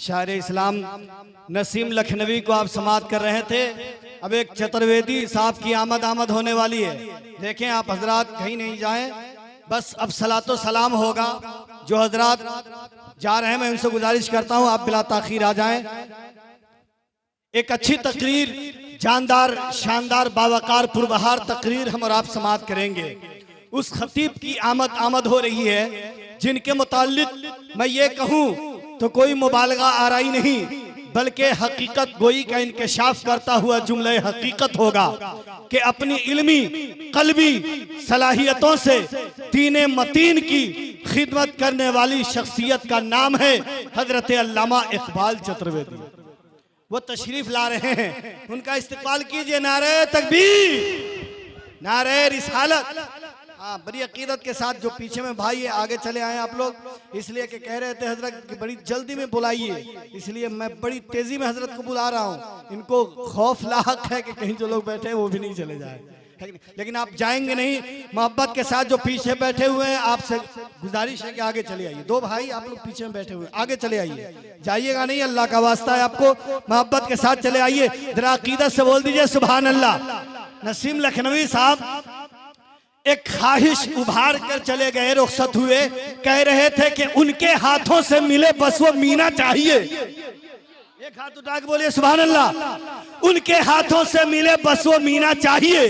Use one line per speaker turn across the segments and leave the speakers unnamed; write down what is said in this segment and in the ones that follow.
शायर इस्लाम नसीम लखनवी को आप समाअत कर रहे थे। अब एक चतुर्वेदी साहब की आमद होने वाली है। देखें आप हजरात कहीं नहीं जाएं, बस अब सलातो सलाम होगा। जो हजरात जा रहे हैं मैं उनसे गुजारिश करता हूं आप बिला ताखीर आ जाएं। एक अच्छी तकरीर, जानदार शानदार बावकार पुरबहार तकरीर हम और आप समाअत करेंगे। उस खतीब की आमद हो रही है जिनके मुताल्लिक मैं ये कहूं तो कोई मुबालगा आराई नहीं बल्कि हकीकत गोई का इंकशाफ करता हुआ जुमले हकीकत होगा कि अपनी इल्मी कल्बी सलाहियतों से दीने मतीन की खिदमत करने वाली शख्सियत का नाम है हजरत अल्लामा इकबाल चतुर्वेदी। वो तशरीफ ला रहे हैं, उनका इस्तकबाल कीजिए। नारे तकबीर, नारे रिसालत। हाँ, बड़ी अकीदत के साथ जो पीछे में भाई है आगे चले आए आप लोग, इसलिए कि कह रहे थे हजरत कि बड़ी जल्दी में बुलाइए, इसलिए मैं बड़ी तेजी में हजरत को बुला रहा हूँ। इनको खौफ लाहक है कि कहीं जो लोग बैठे हैं वो भी नहीं चले जाए, लेकिन आप जाएंगे नहीं। मोहब्बत के साथ जो पीछे बैठे हुए हैं आपसे गुजारिश है कि आगे चले आइए। दो भाई आप लोग पीछे में बैठे हुए हैं, आगे चले आइए, जाइएगा नहीं, अल्लाह का वास्ता है आपको। मोहब्बत के साथ चले आइए, जरा अकीदत से बोल दीजिए सुभान अल्लाह। नसीम लखनवी साहब एक ख्वाहिश उभार कर चले गए, रुखसत हुए, कह रहे थे कि उनके हाथों से मिले बस वो मीना चाहिए। एक हाथ उठा के बोलिए सुभान अल्लाह। उनके हाथों से मिले बस वो मीना चाहिए,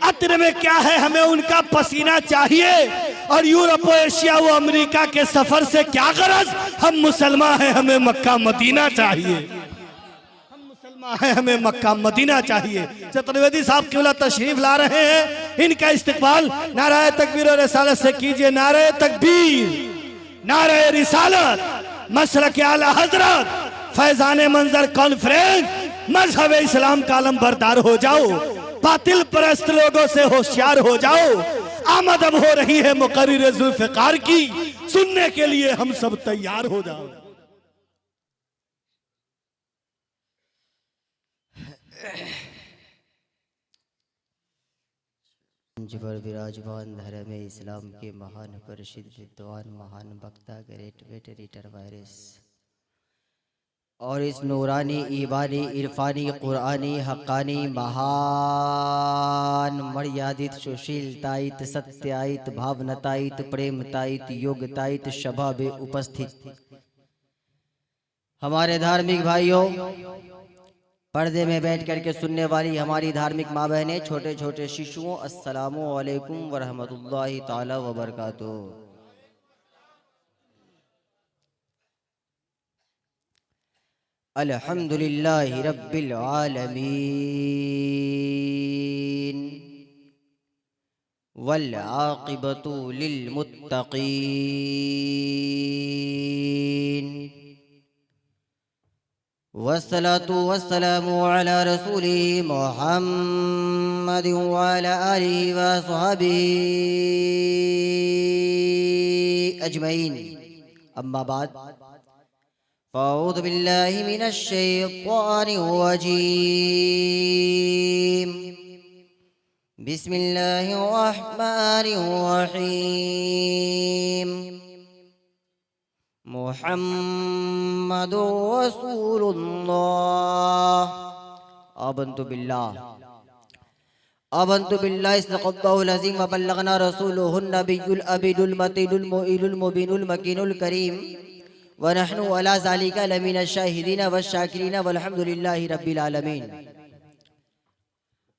अत्र में क्या है हमें उनका पसीना चाहिए, और यूरोप एशिया व अमेरिका के सफर से क्या गरज, हम मुसलमान हैं हमें मक्का मदीना चाहिए, है हमें मक्का मदीना चाहिए। चतुर्वेदी साहब केवल तशरीफ ला रहे हैं, इनका इस्तकबाल नारे तकबीर और रिसालत से कीजिए। नारे तकबीर, नारे रिसालत, मसलक आला हजरत, फैजान मंजर कॉन्फ्रेंस, मजहब इस्लाम का आलम बरदार हो जाओ, बातिल परस्त लोगों से होशियार हो जाओ। आमद अब हो रही है मुकर्रिर जुल्फ़िकार की, सुनने के लिए हम सब तैयार हो जाओ।
पर विराजमान धर्म इस्लाम के महान प्रसिद्ध विद्वान महान वक्ता ग्रेट रीटर वायरस और इस नूरानी ईमानी इरफानी कुरानी हक्कानी महान मर्यादित सुशीलतायित सत्यायित भावनतायित प्रेमतायित योग्यतायित सभा में उपस्थित हमारे धार्मिक भाइयों, पर्दे में बैठ करके सुनने वाली हमारी धार्मिक माँ बहनें, छोटे छोटे शिशुओं, अस्सलामु अलैकुम वरहमतुल्लाहि ताला वबरकातुहू। अल्हम्दुलिल्लाहि रब्बिल आलमीन वल आक़िबतु लिल मुत्तक़ीन वस्सलातु वस्सलामु अला रसूलिहि मुहम्मद व अला आलिहि व अस्हाबिहि अजमईन। अम्मा बाद, फ़अऊज़ु बिल्लाहि मिनश शैतानिर रजीम। बिस्मिल्लाहिर रहमानिर रहीम। मुहम्मदुर रसूलुल्लाह। आमन्तु बिल्लाहि सदक़ल्लाहुल अज़ीम व बल्लगना रसूलुहुन नबियुल अबीदुल मतीनुल मुईनुल मुबीनुल मकीनुल करीम व नहनु अला ज़ालिका लमिनश शाहिदीन वश्शाकिरीन वल्हम्दुलिल्लाहि रब्बिल आलमीन।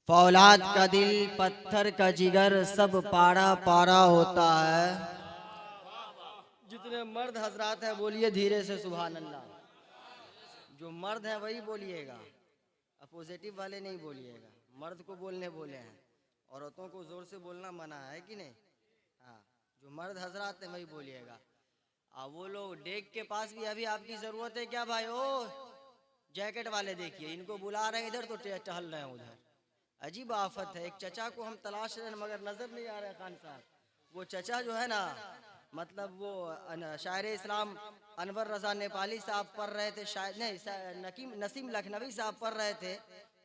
फौलाद का दिल, पत्थर का जिगर, सब पारा पारा होता है। जितने मर्द हजरात हैं बोलिए धीरे से सुभान अल्लाह। जो मर्द है वही बोलिएगा, अपोजिटिव वाले नहीं बोलिएगा। मर्द को बोलने बोले हैं, औरतों को जोर से बोलना मना है कि नहीं? हाँ, जो मर्द हजरात हैं वही बोलिएगा। वो लोग डेक के पास भी अभी आपकी जरूरत है क्या भाई? ओ जैकेट वाले देखिए, इनको बुला रहे हैं इधर तो टहल रहे हैं उधर। अजीब आफत है। एक चचा को हम तलाश रहे हैं मगर नजर नहीं आ रहे खान साहब। वो चचा जो है ना, मतलब वो शायर इस्लाम अनवर रजा नेपाली साहब पढ़ रहे थे, शायद नहीं नसीम लखनवी साहब पढ़ रहे थे।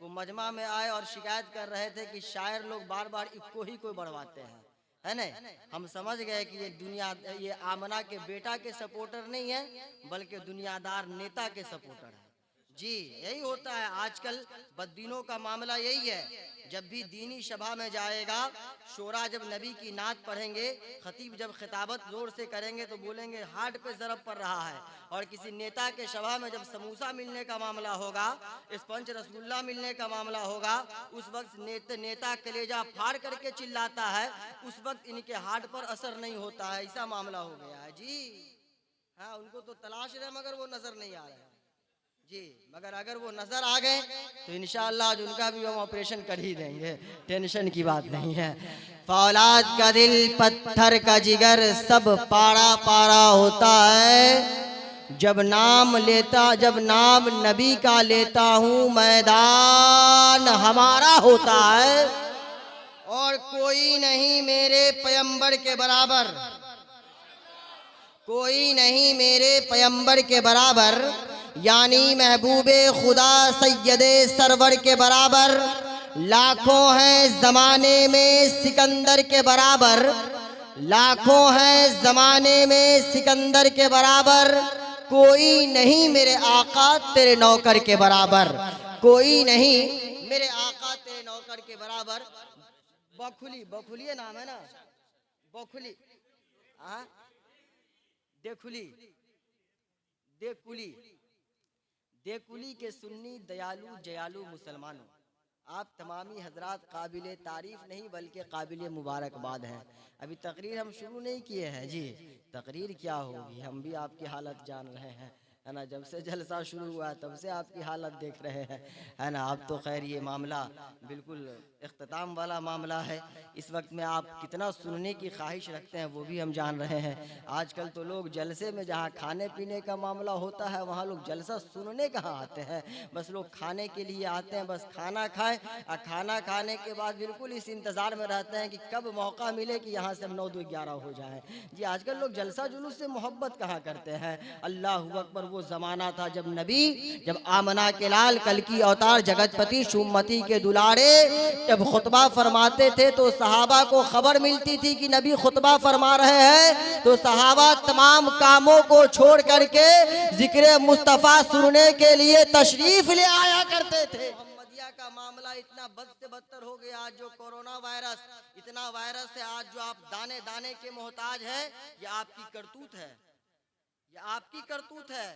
वो मजमा में आए और शिकायत कर रहे थे कि शायर लोग बार बार इक्को ही को बढ़वाते हैं। है ना। हम समझ गए कि ये आमना के बेटा के सपोर्टर नहीं है, बल्कि दुनियादार नेता के सपोर्टर है। जी यही होता है आजकल बद्दीनों का मामला यही है। जब भी दीनी सभा में जाएगा, शोरा जब नबी की नात पढ़ेंगे, खतीब जब खिताबत जोर से करेंगे तो बोलेंगे हार्ट पे ज़रब पड़ रहा है। और किसी नेता के सभा में जब समोसा मिलने का मामला होगा, स्पंज रसगुल्ला मिलने का मामला होगा, उस वक्त नेता कलेजा फाड़ करके चिल्लाता है, उस वक्त इनके हार्ट पर असर नहीं होता है। ऐसा मामला हो गया है जी। हाँ, उनको तो तलाश रहे मगर वो नजर नहीं आ रहे हैं जी। मगर अगर वो नजर आ गए तो इंशाअल्लाह आज उनका भी हम ऑपरेशन कर ही देंगे, टेंशन की बात नहीं है। फौलाद का दिल पत्थर का जिगर सब पारा पारा होता है। जब नाम नबी का लेता हूँ मैदान हमारा होता है। और कोई नहीं मेरे पैगंबर के बराबर, कोई नहीं मेरे पैगंबर के बराबर, यानी महबूबे खुदा सैयदे सरवर के बराबर। लाखों हैं ज़माने में सिकंदर के बराबर, लाखों हैं ज़माने में सिकंदर के बराबर। कोई नहीं मेरे आका तेरे नौकर के बराबर, कोई नहीं मेरे आका तेरे नौकर के बराबर। बखुली, बखुली नाम है ना, बखुली, देखुली, देकुली, देकुली के सुन्नी दयालु जयालु मुसलमानों, आप तमामी हजरात काबिल तारीफ नहीं बल्कि काबिल मुबारकबाद हैं। अभी तकरीर हम शुरू नहीं किए हैं जी। तकरीर क्या होगी, हम भी आपकी हालत जान रहे हैं, है ना। जब से जलसा शुरू हुआ तब से आपकी हालत देख रहे हैं, है ना। अब तो खैर ये मामला बिल्कुल इख्तिताम वाला मामला है। इस वक्त में आप कितना सुनने की ख्वाहिश रखते हैं वो भी हम जान रहे हैं। आजकल तो लोग जलसे में जहाँ खाने पीने का मामला होता है वहाँ लोग जलसा सुनने कहाँ आते हैं, बस लोग खाने के लिए आते हैं। बस खाना खाएं और खाना खाने के बाद बिल्कुल इस इंतज़ार में रहते हैं कि कब मौका मिले कि यहाँ से हम 9 2 11 हो जाएं जी। आजकल लोग जलसा जुलूस से मोहब्बत कहाँ करते हैं। अल्लाह अकबर, वो ज़माना था जब आमना के लाल कल की अवतार जगतपति सुमति के दुलारे जब खुतबा फरमाते थे तो सहाबा को खबर मिलती थी कि नबी खुतबा फरमा रहे हैं, तो सहाबा तमाम कामों को छोड़ करके जिक्र मुस्तफ़ा सुनने के लिए तशरीफ ले आया करते थे। मोहम्मदिया का मामला इतना बद से बदतर हो गया। आज जो कोरोना वायरस, इतना वायरस है, आज जो आप दाने दाने के मोहताज है, ये आपकी करतूत है, ये आपकी करतूत है।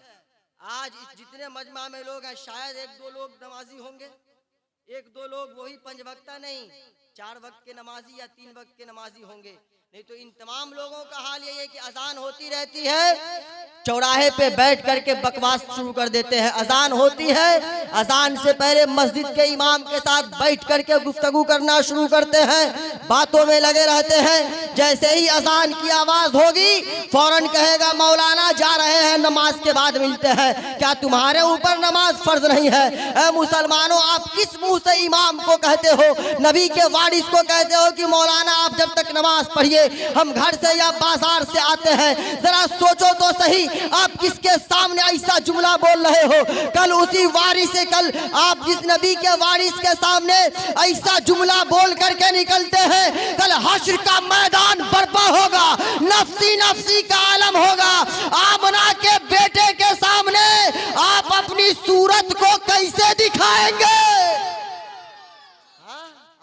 आज जितने मजमा में लोग हैं शायद 1 2 लोग नमाजी होंगे, 1 2 लोग वही 5 वक्ता नहीं 4 वक्त के नमाजी या 3 वक्त के नमाजी होंगे। नहीं तो इन तमाम लोगों का हाल यही है कि अजान होती रहती है, चौराहे पे बैठ करके बकवास शुरू कर देते हैं। अजान होती है, अजान से पहले मस्जिद के इमाम के साथ बैठ करके गुफ्तगू करना शुरू करते हैं, बातों में लगे रहते हैं। जैसे ही अजान की आवाज होगी फौरन कहेगा मौलाना जा रहे हैं, नमाज के बाद मिलते हैं। क्या तुम्हारे ऊपर नमाज फर्ज नहीं है? ऐ मुसलमानों, आप किस मुंह से इमाम को कहते हो, नबी के वारिस को कहते हो कि मौलाना आप जब तक नमाज पढ़िए, हम घर से या बाजार से आते हैं। जरा सोचो तो सही, आप किसके सामने ऐसा जुमला बोल रहे हो? कल उसी वारिस से, कल आप जिस नबी के वारिस के सामने ऐसा जुमला बोल करके निकलते हैं, कल हश्र का मैदान बर्पा होगा, नफ्सी नफ्सी का आलम होगा। आमना के बेटे के सामने आप अपनी सूरत को कैसे दिखाएंगे?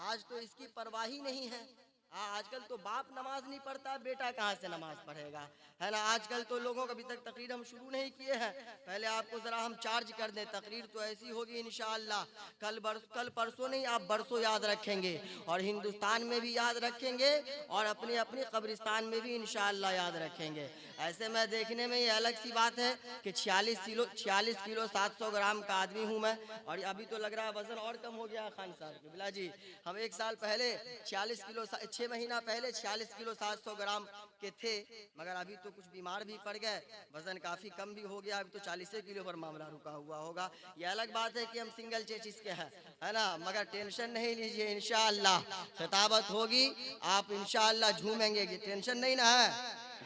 आज तो इसकी परवाह ही नहीं है। आजकल तो बाप नमाज नहीं पढ़ता, बेटा कहाँ से नमाज पढ़ेगा, है ना। आजकल तो लोगों को अभी तक तकरीर हम शुरू नहीं किए हैं, पहले आपको ज़रा हम चार्ज कर दें। तकरीर तो ऐसी होगी इंशाअल्लाह, कल परसों नहीं, आप बरसों याद रखेंगे, और हिंदुस्तान में भी याद रखेंगे और अपनी अपनी कब्रिस्तान में भी इंशाअल्लाह याद रखेंगे। ऐसे में देखने में ये अलग सी बात है कि 46 किलो 700 ग्राम का आदमी हूँ मैं, और अभी तो लग रहा है वजन और कम हो गया खान साहब के। बिला जी, हम 1 साल पहले 46 किलो 6 महीना पहले 46 किलो 700 ग्राम के थे, मगर अभी तो कुछ बीमार भी पड़ गए, वजन काफ़ी कम भी हो गया। अभी तो 40 किलो पर मामला रुका हुआ होगा। ये अलग बात है कि हम सिंगल चेचिस के हैं, है ना, मगर टेंशन नहीं लीजिए, इंशाअल्लाह खिताबत होगी, आप इंशाअल्लाह झूमेंगे। टेंशन नहीं ना है,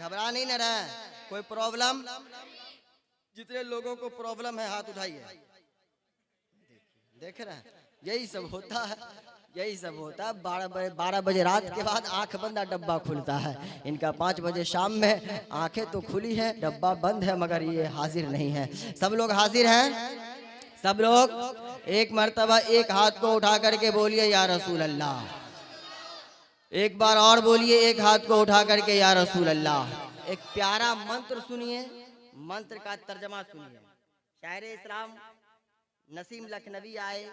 घबरा नहीं ना रहे। कोई प्रॉब्लम? जितने लोगों को प्रॉब्लम है हाथ उठाइए। देख रहे हैं, यही सब होता है। यही सब होता है। 12 बजे रात के बाद आंख बंदा डब्बा खुलता है। इनका 5 बजे शाम में आंखें तो खुली है, डब्बा बंद है, मगर ये हाजिर नहीं है। सब लोग हाजिर हैं? सब लोग एक मर्तबा एक हाथ को उठा करके बोलिए या रसूल अल्लाह। एक बार और बोलिए एक हाथ को उठा करके या रसूल अल्लाह। एक प्यारा मंत्र सुनिए, मंत्र का तर्जमा सुनिए। शायर इस्लाम नसीम लखनवी आए,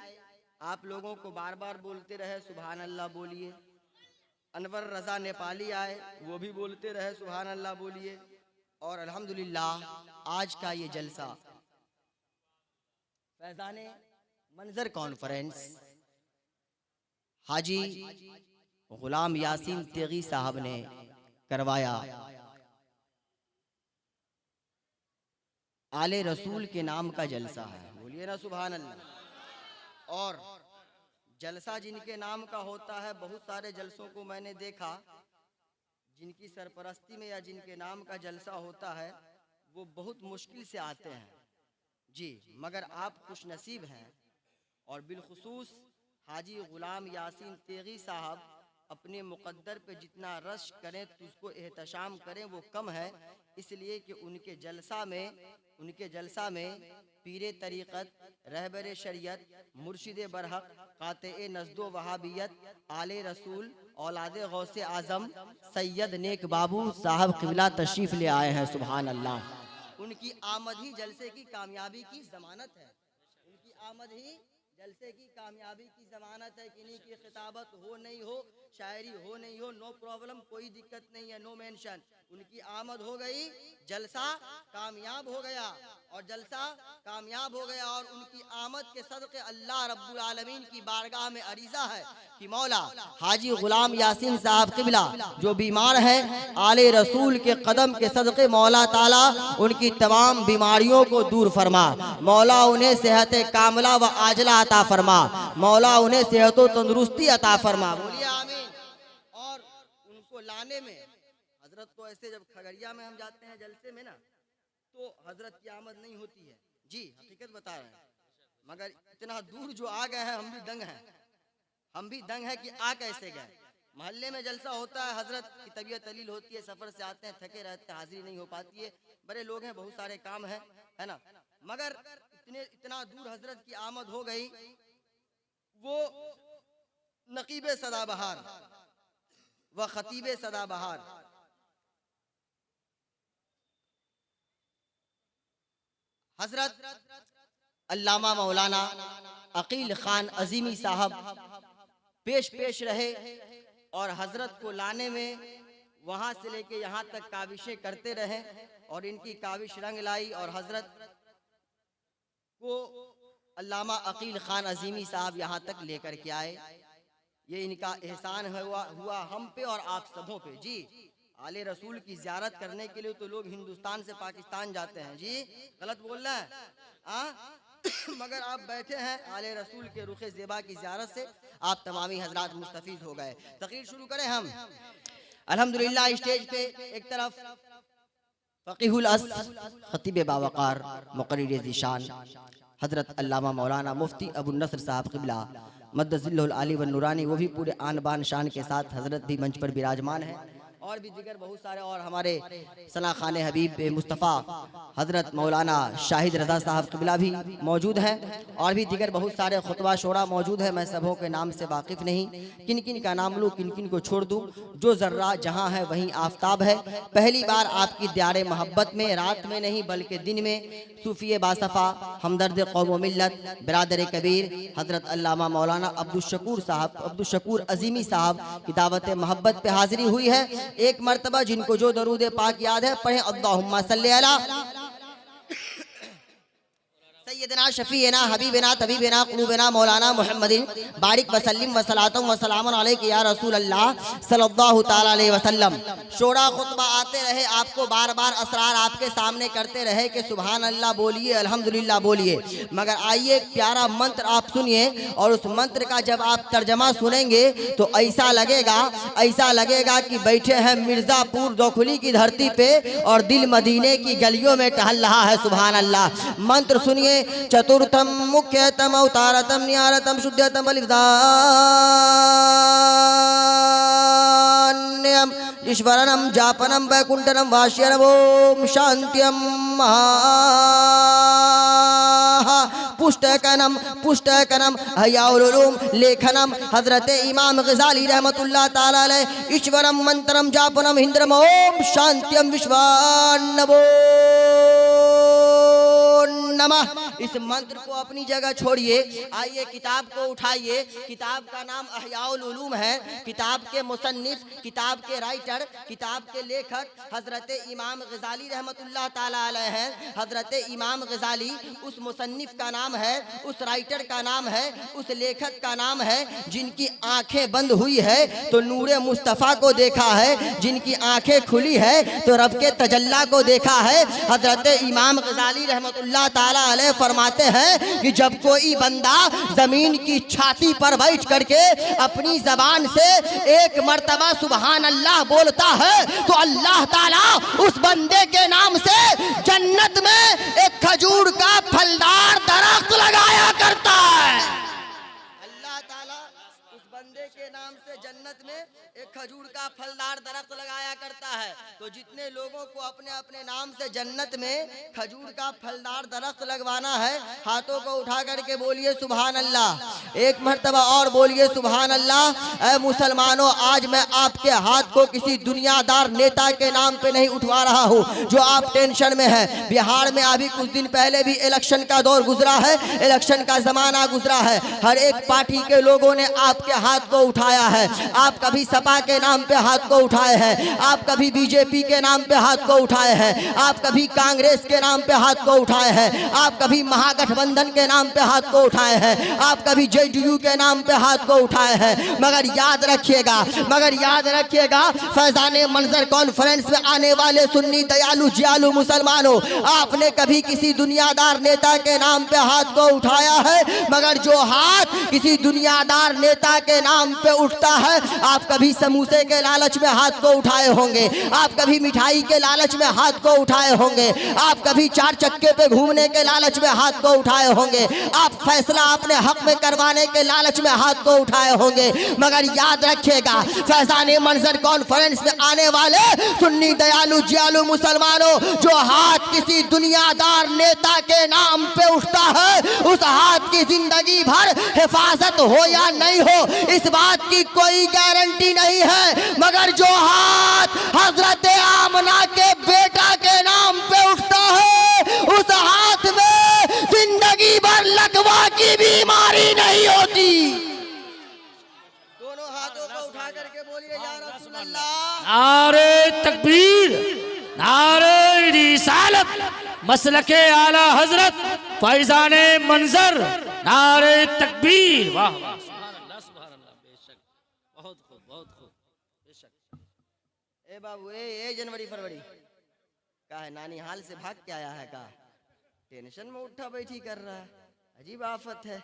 आप लोगों को बार बार बोलते रहे सुभान अल्लाह बोलिए। अनवर रजा नेपाली आए, वो भी बोलते रहे सुभान अल्लाह बोलिए। और अल्हम्दुलिल्लाह आज का ये जलसा फैज़ाने मंजर कॉन्फ्रेंस हाजी गुलाम यासीन तेगी साहब ने करवाया। आले रसूल के नाम का जलसा है, बोलिए ना सुभान अल्लाह। और जलसा जिनके नाम का होता है, बहुत सारे जलसों को मैंने देखा जिनकी सरपरस्ती में या जिनके नाम का जलसा होता है वो बहुत मुश्किल से आते हैं जी, मगर आप खुश नसीब हैं। और बिलखुसूस हाजी गुलाम यासीन तेगी साहब अपने मुक़द्दर पे जितना रश करें तो उसको एहतशाम करें वो कम है, इसलिए कि उनके जलसा में पीरे तरीक़त, रहबर शरीयत, मुर्शिद बरहक, क़ाते नज़्दो वहाबियत, आले रसूल, औलादे गौसे आज़म सैयद नेक बाबू साहब क़िबला तशरीफ़ ले आए हैं। सुभान अल्लाह। उनकी आमद ही जलसे की कामयाबी की ज़मानत है। उनकी आमद ही जलसे की कामयाबी की ज़मानत है। किन्हीं की खिताबत हो नहीं हो, शायरी हो नहीं हो, नो प्रॉब्लम, कोई दिक्कत नहीं है, नो मेंशन। उनकी आमद हो गई, जलसा कामयाब हो गया। और जलसा कामयाब हो गया और उनकी आमद के सदक़े अल्लाह रब्बुल आलमीन की बारगाह में अरीज़ा है कि मौला हाजी गुलाम यासीन साहब क़िबला जो बीमार हैं, आले रसूल के कदम के सदक़े मौला ताला उनकी तमाम बीमारियों को दूर फरमा। मौला उन्हें सेहत कामला व आजला अता फरमा। मौला उन्हें सेहत व तंदुरुस्ती अता फरमा। बोलिए आमीन। और उनको लाने में हजरत को ऐसे जब खगड़िया में हम जाते हैं जलसे में ना, तो हजरत की आमद नहीं होती है जी, हकीकत बता रहे हैं। मगर इतना दूर जो आ गए हैं, हम भी दंग हैं कि आ कैसे गए। मोहल्ले में जलसा होता है, हजरत की तबीयत अलील होती है, सफर से आते हैं, थके रहते हैं, हाजिरी नहीं हो पाती है, बड़े लोग हैं, बहुत सारे काम है ना। मगर इतना दूर हजरत की आमद हो गई। वो नकीब सदाबहार व खतीब सदाबहार हजरत अल्लामा मौलाना अकील खान अजीमी साहब पेश रहे और हजरत को लाने में वहाँ से लेके यहाँ तक काविशें करते रहे और इनकी काविश रंग लाई। और हजरत को अल्लामा अकील खान अजीमी साहब यहाँ तक लेकर के आए। ये इनका एहसान हुआ हम पे और आप सबों पे जी। आले रसूल की ज़ियारत करने के लिए तो लोग हिंदुस्तान से पाकिस्तान जाते हैं जी, गलत बोल रहे हैं मगर आप बैठे हैं आले रसूल के रुखे ज़ेबा की ज़ियारत से, आप तमामी हजरात मुस्तफ़ीज़ हो गए। तकरीर शुरू करें हम। अल्हम्दुलिल्लाह स्टेज पे एक तरफ फ़क़ीहुल अस्र खतीब बावक़ार मुक़र्रिर ज़ीशान हजरत अल्लामा मौलाना मुफ्ती अबू नस्र साहब क़िबला मद्दज़िल्लुल आली व नूरानी, वो भी पूरे आन बान शान के साथ हजरत भी मंच पर विराजमान है। और भी दिगर बहुत सारे और हमारे सना खाने हबीब मुस्तफ़ा हजरत मौलाना शाहिद रज़ा साहब क़िबला भी मौजूद हैं। और भी दिगर बहुत सारे खुतबा शोरा मौजूद है। मैं सबों के नाम से वाकिफ़ नहीं, किन किन का नाम लूँ किन किन को छोड़ दूँ। जो ज़र्रा जहाँ है वहीं आफ्ताब है। पहली बार आपकी दियारे मोहब्बत में रात में नहीं बल्कि दिन में सूफ़ी बासफ़ा हमदर्द कौम व मिल्लत बिरादर कबीर हजरत अल्लामा मौलाना अब्दुल शकूर अज़ीमी साहब की दावत मोहब्बत पे हाज़िरी हुई है। एक मर्तबा जिनको जो दरूद पाक याद है पढ़ें अल्लाहुम्मा सल्ली अला सैयदना शफीना हबीबना तबीबना क़ुलूबना मौलाना मुहम्मदिन बारिक वसल्लिम वसलातुम वसलामुन अलैका या रसूल अल्लाह सल्लल्लाहु ताला अलैहि वसल्लम। शोरा खुतबा आते रहे, आपको बार बार असरार आपके सामने करते रहे कि सुभान अल्लाह बोलिए, अल्हम्दुलिल्लाह बोलिए। मगर आइए एक प्यारा मंत्र आप सुनिए और उस मंत्र का जब आप तर्जमा सुनेंगे तो ऐसा लगेगा कि बैठे हैं मिर्ज़ापुर दौखुली की धरती पे और दिल मदीने की गलियों में टहल रहा है। सुभान अल्लाह। मंत्र सुनिए चतुर्थम मुख्यतम अवतारतम न्यारतम शुद्धतम बलिदान्यम ईश्वरनम जापनम वैकुंठनम वाष्यनम ओम शांत्यम पुष्टकनम हयाउल उलूम लेखनम हजरत इमाम गजाली रहमतुल्लाह ताला अलैह ईश्वरम मंत्रम जापनम हिंद्रम ओम शांत्यम विश्वान्नवो नमः। इस मंत्र को अपनी जगह छोड़िए, आइए किताब को उठाइए। किताब का नाम अहयाउल उलूम है। किताब के मुसन्निफ, किताब के राइटर, किताब के लेखक हजरत इमाम गजाली रहमतुल्लाह ताला अलैह हैं। हजरत इमाम गजाली उस मुसन्निफ का नाम है, उस राइटर का नाम है, उस लेखक का नाम है जिनकी आंखें बंद हुई है तो नूरे मुस्तफ़ा को देखा है, जिनकी आंखें खुली है तो रब के तजल्ला को देखा है। हजरत इमाम गजाली रहमतुल्लाह ताला अलैह फरमाते हैं कि जब कोई बंदा जमीन की छाती पर बैठ करके अपनी जबान से एक मर्तबा सुभान अल्लाह बोलता है तो अल्लाह ताला उस बंदे के नाम से जन्नत में एक खजूर का फलदार दरख्त लगाया करता है। अल्लाह ताला उस बंदे के नाम से जन्नत में एक खजूर का फलदार दरख्त लगाया करता है। तो जितने लोगों को अपने अपने नाम से जन्नत में खजूर का फलदार दरख्त लगवाना है, हाथों को उठा करके बोलिए सुभान अल्लाह। एक मर्तबा और बोलिए सुभान अल्लाह। ऐ मुसलमानों, आज मैं आपके हाथ को किसी दुनियादार नेता के नाम पे नहीं उठवा रहा हूँ जो आप टेंशन में है। बिहार में अभी कुछ दिन पहले भी इलेक्शन का दौर गुजरा है, इलेक्शन का जमाना गुजरा है। हर एक पार्टी के लोगों ने आपके हाथ को उठाया है। आप कभी सपा के नाम पे हाथ को उठाए हैं, आप कभी बीजेपी के नाम पे हाथ को उठाए हैं, आप कभी कांग्रेस के नाम पे हाथ को उठाए हैं, आप कभी महागठबंधन के नाम पे हाथ को उठाए हैं, आप कभी जेडीयू के नाम पे हाथ को उठाए हैं। मगर याद रखिएगा फैजाने मंजर कॉन्फ्रेंस में आने वाले सुन्नी दयालु जियालु मुसलमानों, आपने कभी किसी दुनियादार नेता के नाम पे हाथ को उठाया है? मगर जो हाथ किसी दुनियादार नेता के नाम पे उठता है, आप कभी समोसे के लालच में हाथ को उठाए होंगे, आप कभी मिठाई के लालच में हाथ को उठाए होंगे, आप कभी चार चक्के पे घूमने के लालच में हाथ को उठाए होंगे, आप फैसला अपने हक में करवाने के लालच में हाथ को उठाए होंगे। मगर याद रखिएगा, फैजाने मंजर कॉन्फ्रेंस में आने वाले सुन्नी दयालु जियालु मुसलमानों, जो हाथ किसी दुनियादार नेता के नाम पे उठता है, उस हाथ की जिंदगी भर हिफाजत हो या नहीं हो इस बात की कोई गारंटी नहीं है। मगर जो हाथ हजरत आमना के बेटा के नाम पे उठता है, उस हाथ में जिंदगी भर लकवा की बीमारी नहीं होती। दोनों हाथों को उठा करके बोलिए या रसूल अल्लाह।
नारे तकबीर, नारे रिसालत, मसलके आला हजरत फैजाने मंजर, नारे तकबीर। वाह वाह, सुभान अल्लाह, बेशक, बहुत खूब, बहुत खूब, बेशक।
ए बाबू, ए जनवरी फरवरी का है, नानी हाल से भाग के आया है का? टेंशन में उठा बैठी कर रहा है, अजीब आफत है।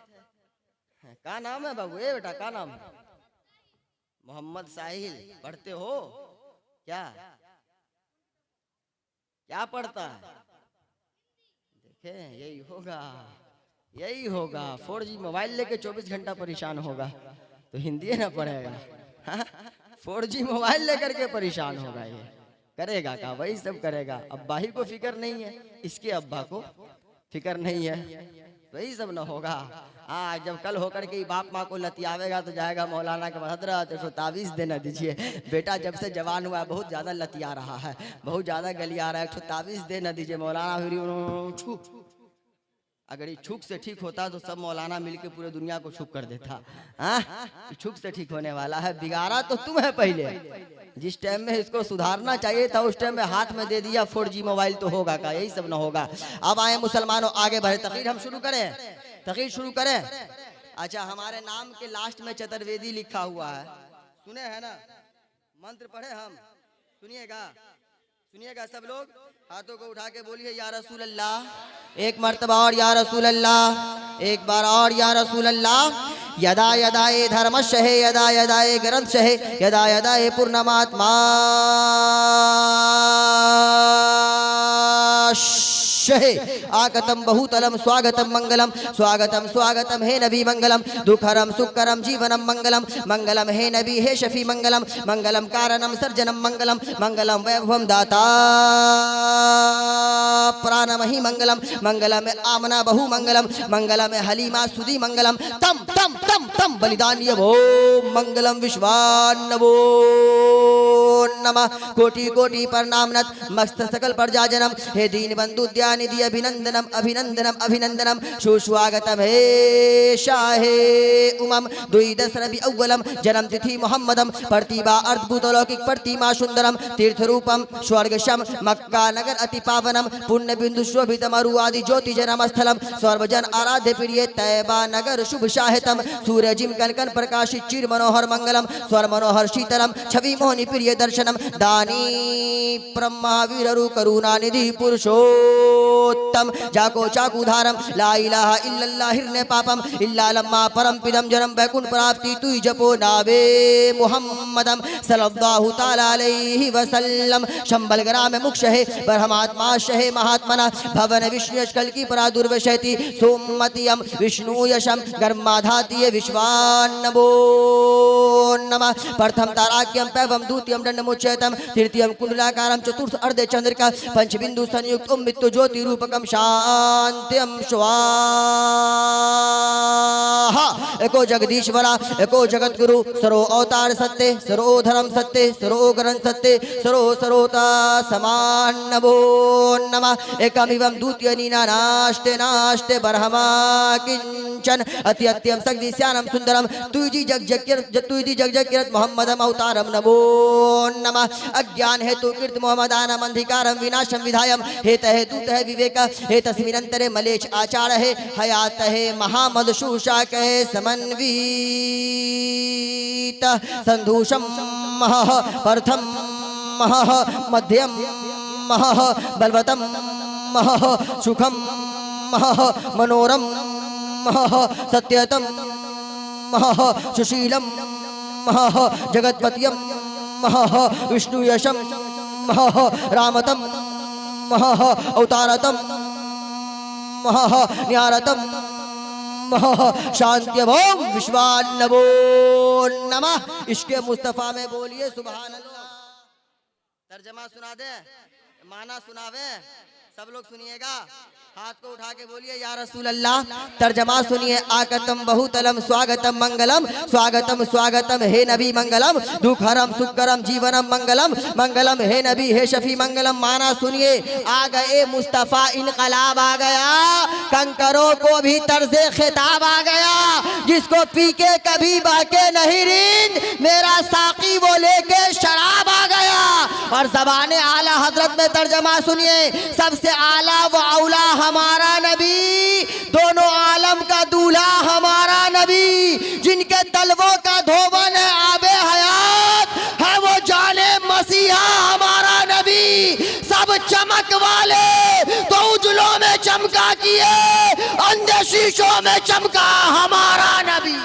का नाम है बाबू? ए बेटा, का नाम है? मोहम्मद साहिल। पढ़ते हो क्या? क्या पढ़ता है? देखे, यही होगा 4G मोबाइल लेके 24 घंटा परेशान होगा तो हिंदी ना पढ़ेगा। 4G मोबाइल लेकर के परेशान होगा, ये करेगा का? वही सब करेगा। अब्बा ही को फिक्र नहीं है, इसके अब्बा को फिक्र नहीं है, वही सब ना होगा। हाँ, जब कल होकर के बाप माँ को लतियावेगा तो जाएगा मौलाना के हजरत तो तावीज़ देना दीजिए। बेटा जब से जवान हुआ है बहुत ज़्यादा लतिया रहा है, बहुत ज़्यादा गलिया रहा है, एक तावीज़ देना दीजिए मौलाना। अगर ये छुक से ठीक होता तो सब मौलाना मिलके पूरे दुनिया को छुक कर देता। हाँ, छुक से ठीक होने वाला है। बिगाड़ा तो तुम है पहले, जिस टाइम में इसको सुधारना चाहिए था उस टाइम में हाथ में दे दिया 4G मोबाइल तो होगा का? यही सब ना होगा। अब आए मुसलमानों, आगे बढ़े, तकरीर हम शुरू करें, तकरीर शुरू करें। अच्छा, हमारे नाम के लास्ट में चतुर्वेदी लिखा हुआ है, सुने हैं ना? मंत्र पढ़े हम, सुनिएगा, सुनिएगा सब लोग। हाथों को उठा के बोलिए या रसूल अल्लाह। एक मर्तबा और या रसूल अल्लाह, एक बार और या रसूल अल्लाह। यदा यदा ए धर्मस्य है, यदा यदा ए ग्रंथस्य है, यदा यदा ए पूर्णमात्मा शहे आगतम बहुतलम स्वागतम मंगलम स्वागतम स्वागतम हे नबी मंगलम दुखरम सुखकरम जीवनम मंगलम मंगलम हे नबी हे शफी मंगलम मंगलम कारणम सर्जनम मंगलम मंगलम वैभवम दाता प्राणमहि मंगलम मंगलम आमना बहु मंगलम मंगलम हलीमा सुधी मंगलम तम तम तम तम बलिदान्य भो मंगलम विश्वान्नवो नमः कोटि कोटि प्रणामनत मस्त सकल प्रजाजनम हे दीन बंधु दयानिधि अभिनंदनम अभिनंदनम अभिनंदनम सुस्वागतम हे शाहे उमम द्विदश रबि अव्वलम जन्म तिथि मोहम्मदम प्रतिभा अर्धभूत लौकिक प्रतिमा सुंदरम तीर्थ रूपम स्वर्गशम मक्का नगर अति पावनम पुण्य बिंदु शोभितम अरुआदि ज्योति जन्म स्थलम सर्वजन आराध्य प्रिय तैबा नगर शुभ शाहितम सूर्यजिम कनकन प्रकाशित चिर मनोहर मंगलम स्वर मनोहर शीतलम छवि मोहनी प्रिय दर्शनम दानी ब्रह्मावीर करुणा निधि पुरुषोत्तम जाको चाकुधारम ला इलाहा इल्लल्लाह हिरण्य पापम इल्ला लम्मा परम पिदम जन्म वैकुंठ प्राप्ति तुई जपो नावे मुहम्मदम सल्लल्लाहु ताला अलैहि वसल्लम शंबल ग्राम मुक्षहे ब्रह्मात्मा शहे महात्मना भवन विष्णु यशकल की परा दुर्वशति सोमतियम विष्णु यशम गर्माधातीय विश्वान्नवो नमः प्रथम ताराक्यम पैवम द्वितीयम दंडमुच्यतम तृतीयम कुंडलाकारम चतुर्थ अर्धे चंद्रिका पंचबिंदु संयुक्त मृत्यु ज्योति रूपकम शांत्यम स्वाहा एको जगदीश्वरा एको जगत गुरु सरो अवतार सत्य सरो धर्म सत्य सरो ग्रंथ सत्य सरो सरोता समान नमो नमः एकमिवं द्वितीय नीना नास्ते नास्ते बरहमा किंचन अति अत्यम सगदीश्यानम सुंदरम तुझी जग जग किरत मोहम्मदम अवतारम नमो नमः अज्ञान हेतु कीर्त मोहम्मदानम अंधिकारम विनाशम विधायम हेत हेतु तह विवेक हे तस्मिनंतरे मलेच आचार है हयात है महामद शूषा कहे समन्वित संधूषम महः प्रथम महः मध्यम महः बलवतम महः सुखम महः मनोरम महः सत्यतम महः सुशीलम महः जगतपतियम महः विष्णु यशम महः रामतम महः अवतारतम महः न्यारतम महः शांत्यभोम विश्वान्नवो नमः। इश्के मुस्तफा में बोलिए सुभान अल्लाह। तर्जमा सुना दे, माना सुनावे, सब लोग सुनिएगा, हाथ को उठा के बोलिए या रसूल अल्लाह। तर्जमा सुनिए, आगतम बहुतलम स्वागतम मंगलम स्वागतम स्वागतम हे नबी मंगलम दुखहरम सुखकरम जीवनम मंगलम मंगलम हे नबी हे शफी मंगलम। माना सुनिए, आ गए मुस्तफ़ा इनकलाब आ गया, कंकरों को भी तर्ज़े खिताब आ गया, जिसको पी के कभी बहके नहीं रींद, मेरा साकी वो लेके शराब आ गया। और ज़बाने आला हजरत में तर्जमा सुनिए, सबसे आला व औला हमारा नबी, दोनों आलम का दूल्हा हमारा नबी, जिनके तलवों का धोबन है आबे हयात है वो जाने मसीहा हमारा नबी। सब चमक वाले तो उजलों में चमका किए, अंधे शीशों में चमका हमारा नबी,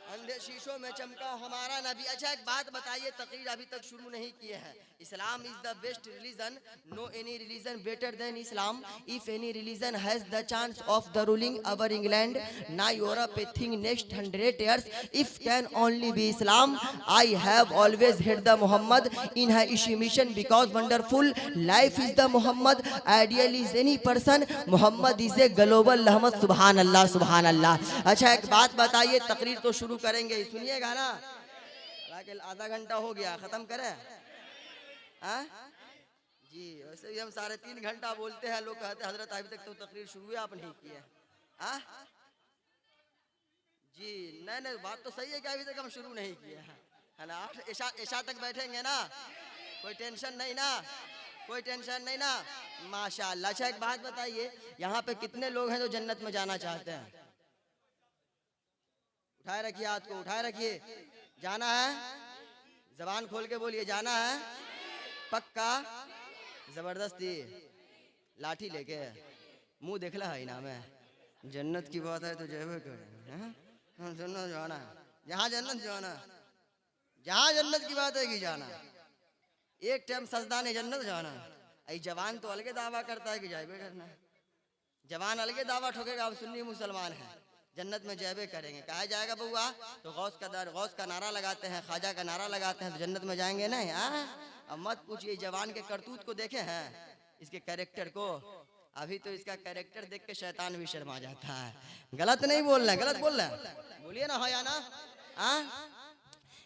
अंधे शीशों में चमका हमारा नबी। अच्छा एक बात बताइए, तकरीर अभी तक शुरू नहीं किए हैं। Islam is the best religion, no any religion better than Islam. If any religion has the chance of the ruling our England, ना Europe a thing next 100 years, if can only be Islam. I have always had the Mohammed in her mission because wonderful life is the Muhammad, ideal is any person, Muhammad is a global रहमत। सुभान अल्लाह सुभान अल्लाह। अच्छा एक बात बताइए, तकरीर तो शुरू करेंगे, सुनिएगा ना, आधा घंटा हो गया, खत्म करें? हाँ जी, वैसे भी हम 3.5 घंटा बोलते हैं, लोग कहते हैं हजरत अभी तक तो तकरीर शुरू है आप नहीं किए। हाँ जी, नहीं बात तो सही है कि अभी तक हम शुरू नहीं किए हैं, है ना। ऐशा तक बैठेंगे ना, कोई टेंशन नहीं ना, कोई टेंशन नहीं ना, माशाअल्लाह। अच्छा एक बात बताइए, यहाँ पे कितने लोग हैं जो जन्नत में जाना चाहते हैं? उठाए रखिए हाथ को, उठाए रखिए। जाना है? जबान खोल के बोलिए, जाना है? पक्का? जबरदस्ती? लाठी लेके? मुंह देखला है ना, मैं जन्नत की बात है तो जय जन्नत जाना है, जहाँ जन्नत जाना, जहाँ जन्नत की बात है कि जाना। एक टाइम सजदा ने जन्नत जाना, आई जवान तो अलगे दावा करता है कि जायबे करना है, जवान अलगे दावा ठोकेगा हम सुन्नी मुसलमान हैं, जन्नत में जायबे करेंगे। कहा जाएगा बउआ तो गौस का नारा लगाते हैं, ख्वाजा का नारा लगाते हैं, तो जन्नत में जाएंगे नहीं। अब मत पूछिए जवान के करतूत को देखे हैं, इसके कैरेक्टर को। अभी तो इसका कैरेक्टर देख के शैतान भी शर्मा जाता है। गलत नहीं बोल रहे, गलत बोल रहे, बोलिए ना, हाँ या ना।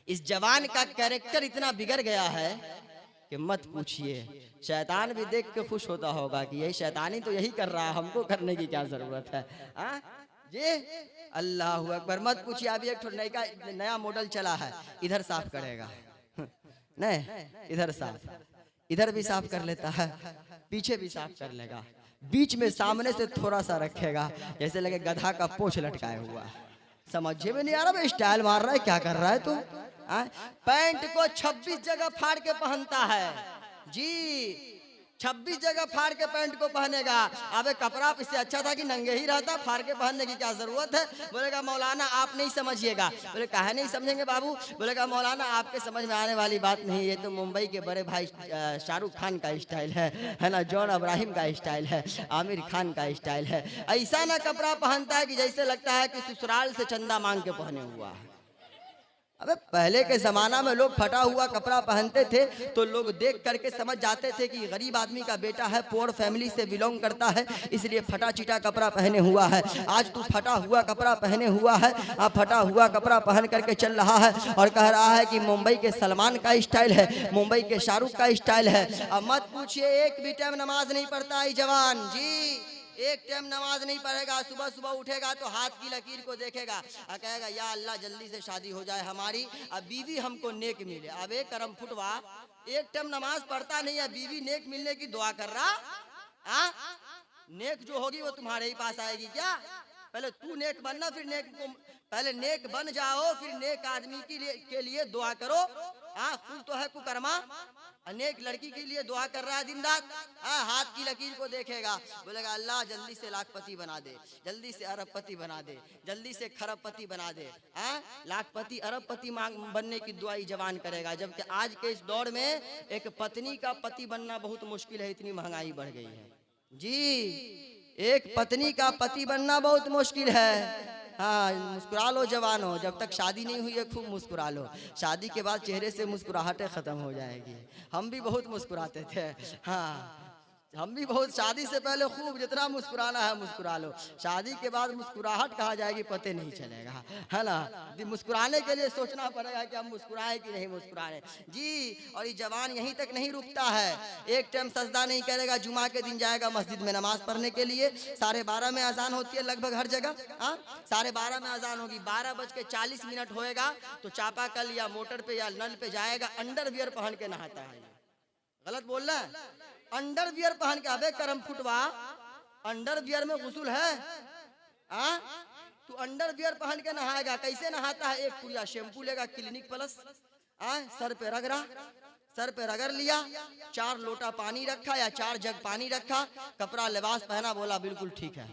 इस जवान का कैरेक्टर इतना बिगड़ गया है कि मत पूछिए। शैतान भी देख के खुश होता होगा कि यही शैतानी तो यही कर रहा है, हमको करने की क्या जरूरत है। ये अल्लाह अकबर। मत पूछिए, अभी एक नया मॉडल चला है, इधर साफ करेगा नहीं, इधर साफ, इधर भी साफ कर लेता है, पीछे भी साफ कर लेगा, बीच में सामने से थोड़ा सा रखेगा, जैसे लगे गधा का पोंछ लटकाए हुआ। समझ में नहीं आ रहा, स्टाइल मार रहा है, क्या कर रहा है तू। पैंट को 26 जगह फाड़ के पहनता है जी, 26 जगह फाड़ के पैंट को पहनेगा। अबे कपड़ा इससे अच्छा था कि नंगे ही रहता, फाड़ के पहनने की क्या जरूरत है। बोलेगा मौलाना आप नहीं समझिएगा। बोले काहे नहीं समझेंगे बाबू। बोलेगा मौलाना आपके समझ में आने वाली बात नहीं, ये तो मुंबई के बड़े भाई शाहरुख खान का स्टाइल है ना, जॉन अब्राहिम का स्टाइल है, आमिर खान का स्टाइल है। ऐसा ना कपड़ा पहनता है कि जैसे लगता है कि ससुराल से चंदा मांग के पहने हुआ है। अबे पहले के जमाना में लोग फटा हुआ कपड़ा पहनते थे तो लोग देख करके समझ जाते थे कि गरीब आदमी का बेटा है, पुअर फैमिली से बिलोंग करता है, इसलिए फटा चिटा कपड़ा पहने हुआ है। आज तू फटा हुआ कपड़ा पहने हुआ है, आप फटा हुआ कपड़ा पहन करके चल रहा है और कह रहा है कि मुंबई के सलमान का स्टाइल है, मुंबई के शाहरुख का स्टाइल है। अब मत पूछिए, एक भी टाइम नमाज नहीं पढ़ता है जवान जी, एक टाइम नमाज नहीं पढ़ेगा। सुबह सुबह उठेगा तो हाथ की लकीर को देखेगा और कहेगा या अल्लाह जल्दी से शादी हो जाए हमारी, अब बीवी हमको नेक मिले। अब एक करम फुटवा, एक टाइम नमाज पढ़ता नहीं है, बीवी नेक मिलने की दुआ कर रहा। नेक जो होगी वो तुम्हारे ही पास आएगी क्या। पहले तू नेक बनना, फिर पहले नेक बन जाओ, फिर नेक आदमी के लिए दुआ करो। खुद तो है कुकर्मा, अनेक लड़की के लिए दुआ कर रहा है दिन रात। हाथ की लकीर को देखेगा, बोलेगा अल्लाह जल्दी से लाखपति बना दे, जल्दी से अरबपति बना दे, जल्दी से खरबपति बना दे। लाखपति अरबपति बनने की दुआ ही जवान करेगा। जबकि आज के इस दौर में एक पत्नी का पति बनना बहुत मुश्किल है, इतनी महंगाई बढ़ गई है जी। एक पत्नी का पति बनना बहुत मुश्किल है। हाँ, मुस्कुरा लो जवान हो, जब तक शादी नहीं हुई है खूब मुस्कुरा लो, शादी के बाद चेहरे से मुस्कुराहटें खत्म हो जाएगी। हम भी बहुत मुस्कुराते थे, हाँ हम भी बहुत, शादी से पहले खूब जितना मुस्कुराना है मुस्कुरा लो, शादी के बाद मुस्कुराहट कहाँ जाएगी पते नहीं चलेगा, है ना। मुस्कुराने के लिए सोचना पड़ेगा कि हम मुस्कुराएं कि नहीं मुस्कुराएं जी। और ये जवान यहीं तक नहीं रुकता है, एक टाइम सजदा नहीं करेगा, जुमा के दिन जाएगा मस्जिद में नमाज पढ़ने के लिए। 12:30 में अजान होती है लगभग हर जगह, 12:30 में अजान होगी, 12:40 होएगा तो चापाकल या मोटर पे या नल पे जाएगा, अंडरवियर पहन के नहाता है। गलत बोल रहा है, अंडरवियर पहन के। अबे करम फुटवा, अंडरवियर में गुस्ल है। तू अंडरवियर पहन के नहाएगा, कैसे नहाता है। एक पुड़िया शैम्पू लेगा क्लिनिक प्लस, सर पे रगड़ा, सर पे रगड़ लिया, 4 लोटा पानी रखा या 4 जग पानी रखा, कपड़ा लिबास पहना, बोला बिल्कुल ठीक है।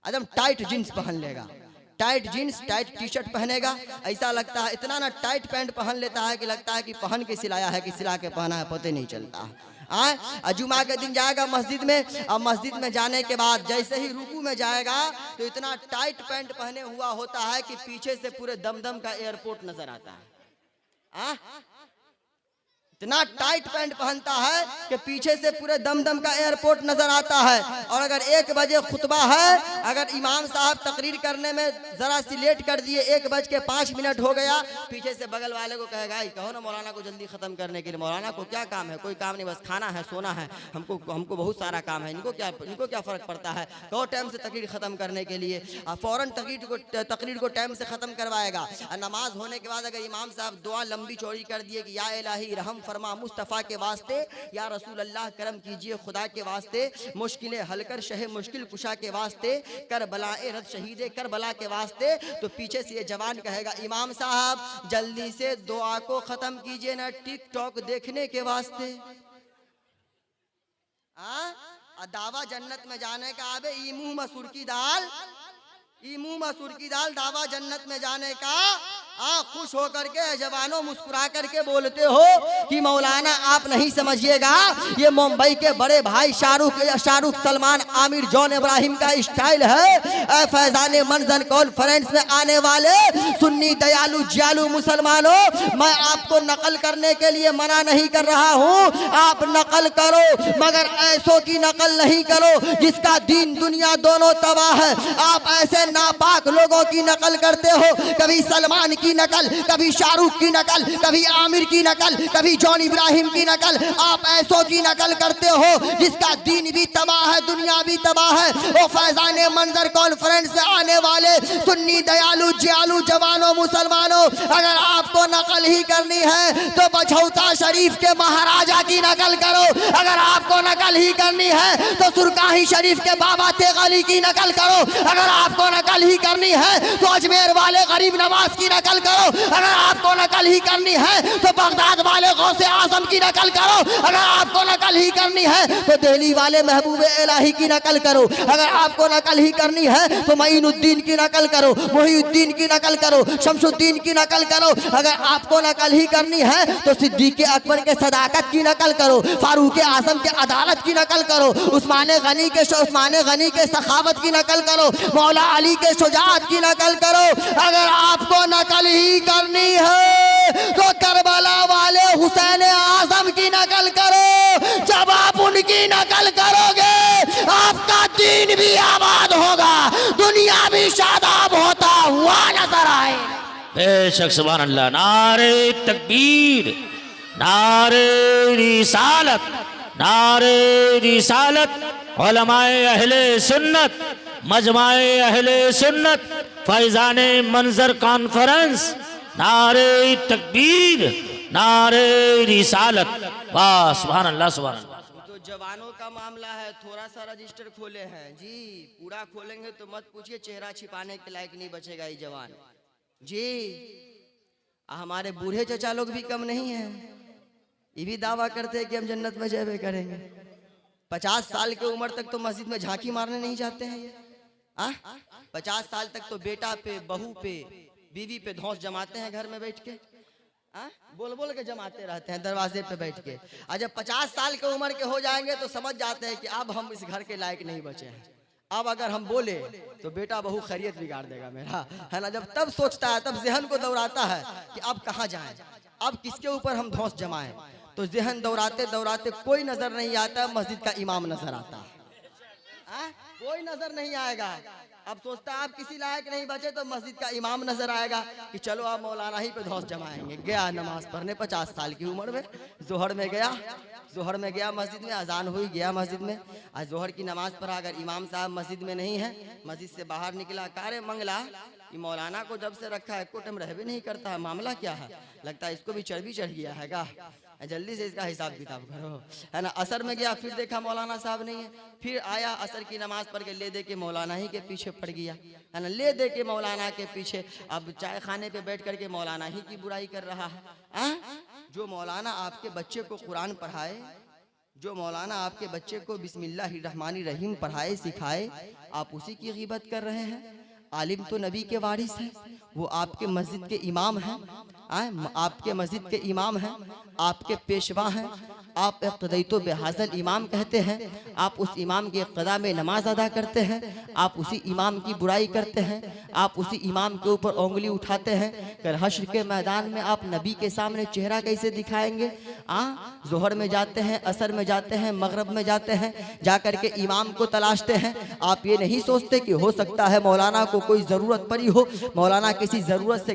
एकदम टाइट जींस पहन लेगा, tight jeans tight T shirt पहनेगा, ऐसा लगता है इतना ना टाइट पैंट पहन लेता है कि लगता है कि पहन के सिलाया है कि सिला के पहना है, पता नहीं चलता है। जुमा के दिन जाएगा मस्जिद में, और मस्जिद में जाने के बाद जैसे ही रुकू में जाएगा तो इतना टाइट पैंट पहने हुआ होता है कि पीछे से पूरे दमदम का एयरपोर्ट नजर आता है। इतना टाइट पैंट पहनता है कि पीछे से पूरे दमदम का एयरपोर्ट नजर आता है। और अगर 1 बजे खुतबा है, अगर इमाम साहब तकरीर करने में जरा सी लेट कर दिए, 1:05 हो गया, पीछे से बगल वाले को कहेगा कहो ना मौलाना को जल्दी खत्म करने के लिए। मौलाना को क्या काम है, कोई काम नहीं, बस खाना है सोना है, हमको बहुत सारा काम है, इनको क्या फर्क पड़ता है, कहो टाइम से तकरीर खत्म करने के लिए। फौरन तकरीर को टाइम से खत्म करवाएगा। नमाज होने के बाद अगर इमाम साहब दुआ लंबी चौड़ी कर दिए कि या इलाही रहम फरमा मुस्तफ़ा के वास्ते, या रसूल अल्लाह करम कीजिए खुदा के वास्ते, मुश्किलें हल कर शहे मुश्किल कुशा के वास्ते, करबलाए रद शहीदे करबला के वास्ते, तो पीछे से ये जवान कहेगा इमाम साहब जल्दी से दुआ को खत्म कीजिए ना टिकटॉक देखने के वास्ते। दावा जन्नत में जाने का, अबे ईमू मसूर की दाल, ईमू मसूर की दाल दावा जन्नत में जाने का आप खुश होकर के जवानों मुस्कुरा करके बोलते हो कि मौलाना आप नहीं समझिएगा, ये मुंबई के बड़े भाई शाहरुख सलमान आमिर जॉन इब्राहिम का स्टाइल है। फैजान मंजर कॉन्फ्रेंस में आने वाले सुन्नी दयालु जियालु मुसलमानों, मैं आपको नकल करने के लिए मना नहीं कर रहा हूँ, आप नकल करो मगर ऐसों की नकल नहीं करो जिसका दीन दुनिया दोनों तबाह है। आप ऐसे नापाक लोगों की नकल करते हो, कभी सलमान की नकल, कभी शाहरुख की नकल, कभी आमिर की नकल, कभी जॉन इब्राहिम की नकल। आप ऐसों की नकल करते हो जिसका दीन भी तबाह है, दुनिया भी तबाह है। वो फैजान मंजर कॉन्फ्रेंस में आने वाले सुन्नी दयालु जियालु जवानों मुसलमानों, अगर आपको नकल ही करनी है तो बछौता शरीफ के महाराजा की नकल करो, अगर आपको नकल ही करनी है तो सुरकाही शरीफ के बाबा तेग अली की नकल करो, अगर आपको नकल ही करनी है तो अजमेर वाले गरीब नवाज की नकल करो, अगर आपको नकल ही करनी है तो बगदाद वाले गौसे आजम की नकल करो, अगर आपको नकल ही करनी है तो दिल्ली वाले महबूब इलाही की नकल करो, अगर आपको नकल ही करनी है तो मईनुद्दीन की नकल करो, मुहीउद्दीन की नकल करो, शमसुद्दीन की नकल करो, अगर आपको नकल ही करनी है तो सिद्दीक अकबर के सदाकत की नकल करो, फारूक आजम के अदालत की नकल करो, उस्मान गनी के सखावत की नकल करो, मौला अली के शुजाअत की नकल करो। अगर आपको नकल ही करनी है तो करबला वाले हुसैन आजम की नकल करो। जब आप उनकी नकल करोगे आपका दीन भी आबाद होगा, दुनिया भी शादाब होता हुआ नजर आए।
बेशक सुभान अल्लाह। नारे तकबीर, नारे रिसालत, नारे रिसालत, उलमाए अहले सुन्नत, मजमाए अहले सुन्नत, फैजाने मंजर कॉन्फ्रेंस, नारे तकबीर, नारे रिसालत। वाह सुभान अल्लाह सुभान अल्लाह।
तो जवानों का मामला है, थोड़ा सा रजिस्टर खोले हैं जी, पूरा खोलेंगे तो मत पूछिए, चेहरा छिपाने के लायक नहीं बचेगा ये जवान जी। हमारे बूढ़े चचा लोग भी कम नहीं हैं, ये भी दावा करते हैं कि हम जन्नत में जयबे करेंगे। 50 साल की उम्र तक तो मस्जिद में झांकी मारने नहीं जाते हैं ये। 50 साल तक तो बेटा पे, बहू पे, बीवी पे धौंस जमाते हैं घर में बैठ के, बोल बोल के जमाते रहते हैं दरवाजे पे बैठ के। और जब 50 साल की उम्र के हो जाएंगे तो समझ जाते हैं कि अब हम इस घर के लायक नहीं बचे हैं, अब अगर हम बोले तो बेटा बहू खैरियत बिगाड़ देगा मेरा, है ना। जब तब सोचता है, तब जहन को दौड़ाता है कि अब कहाँ जाएं, अब किसके ऊपर हम धौंस जमाएं। तो जहन दौड़ाते दौड़ाते कोई नजर नहीं आता, मस्जिद का इमाम नजर आता है, कोई नजर नहीं आएगा। अब सोचता है आप किसी लायक नहीं बचे तो मस्जिद का इमाम नजर आएगा कि चलो आप मौलाना ही पे धौंस जमाएंगे। गया नमाज पढ़ने 50 साल की उम्र में, जोहर में गया मस्जिद में, अजान हुई, गया मस्जिद में, आज जोहर की नमाज पढ़ा। अगर इमाम साहब मस्जिद में नहीं है, मस्जिद से बाहर निकला, कारे मंगला ये मौलाना को जब से रखा है कोटम रह भी नहीं करता है, मामला क्या है, लगता है इसको भी चर्बी चढ़ गया है का, जल्दी से इसका हिसाब किताब करो, है ना। असर में गया, फिर देखा मौलाना साहब नहीं है, फिर आया असर की नमाज पढ़ के ले दे के मौलाना ही के पीछे पड़ गया, है ना, ले दे के मौलाना के पीछे। अब चाय खाने पे बैठ करके मौलाना ही की बुराई कर रहा है। जो मौलाना आपके बच्चे को कुरान पढ़ाए, जो मौलाना आपके बच्चे को बिस्मिल्लाहिर्रहमानिर्रहीम पढ़ाए सिखाए, आप उसी की ग़ीबत कर रहे हैं। आलिम तो नबी के वारिस है, वो आपके मस्जिद के इमाम हैं, आपके मस्जिद के इमाम हैं, आपके पेशवा हैं, आप इक़्तिदाई बेहाज़ल इमाम कहते हैं, आप उस इमाम की इक़्तिदा में नमाज अदा करते हैं, आप उसी इमाम की बुराई करते हैं, आप उसी इमाम के ऊपर उंगली उठाते हैं। कल हश्र के मैदान में आप नबी के सामने चेहरा कैसे दिखाएंगे? ज़ोहर में जाते हैं, असर में जाते हैं, मगरब में जाते हैं, जा कर के इमाम को तलाशते हैं। आप ये नहीं सोचते कि हो सकता है मौलाना को कोई ज़रूरत पड़ी हो, मौलाना किसी ज़रूरत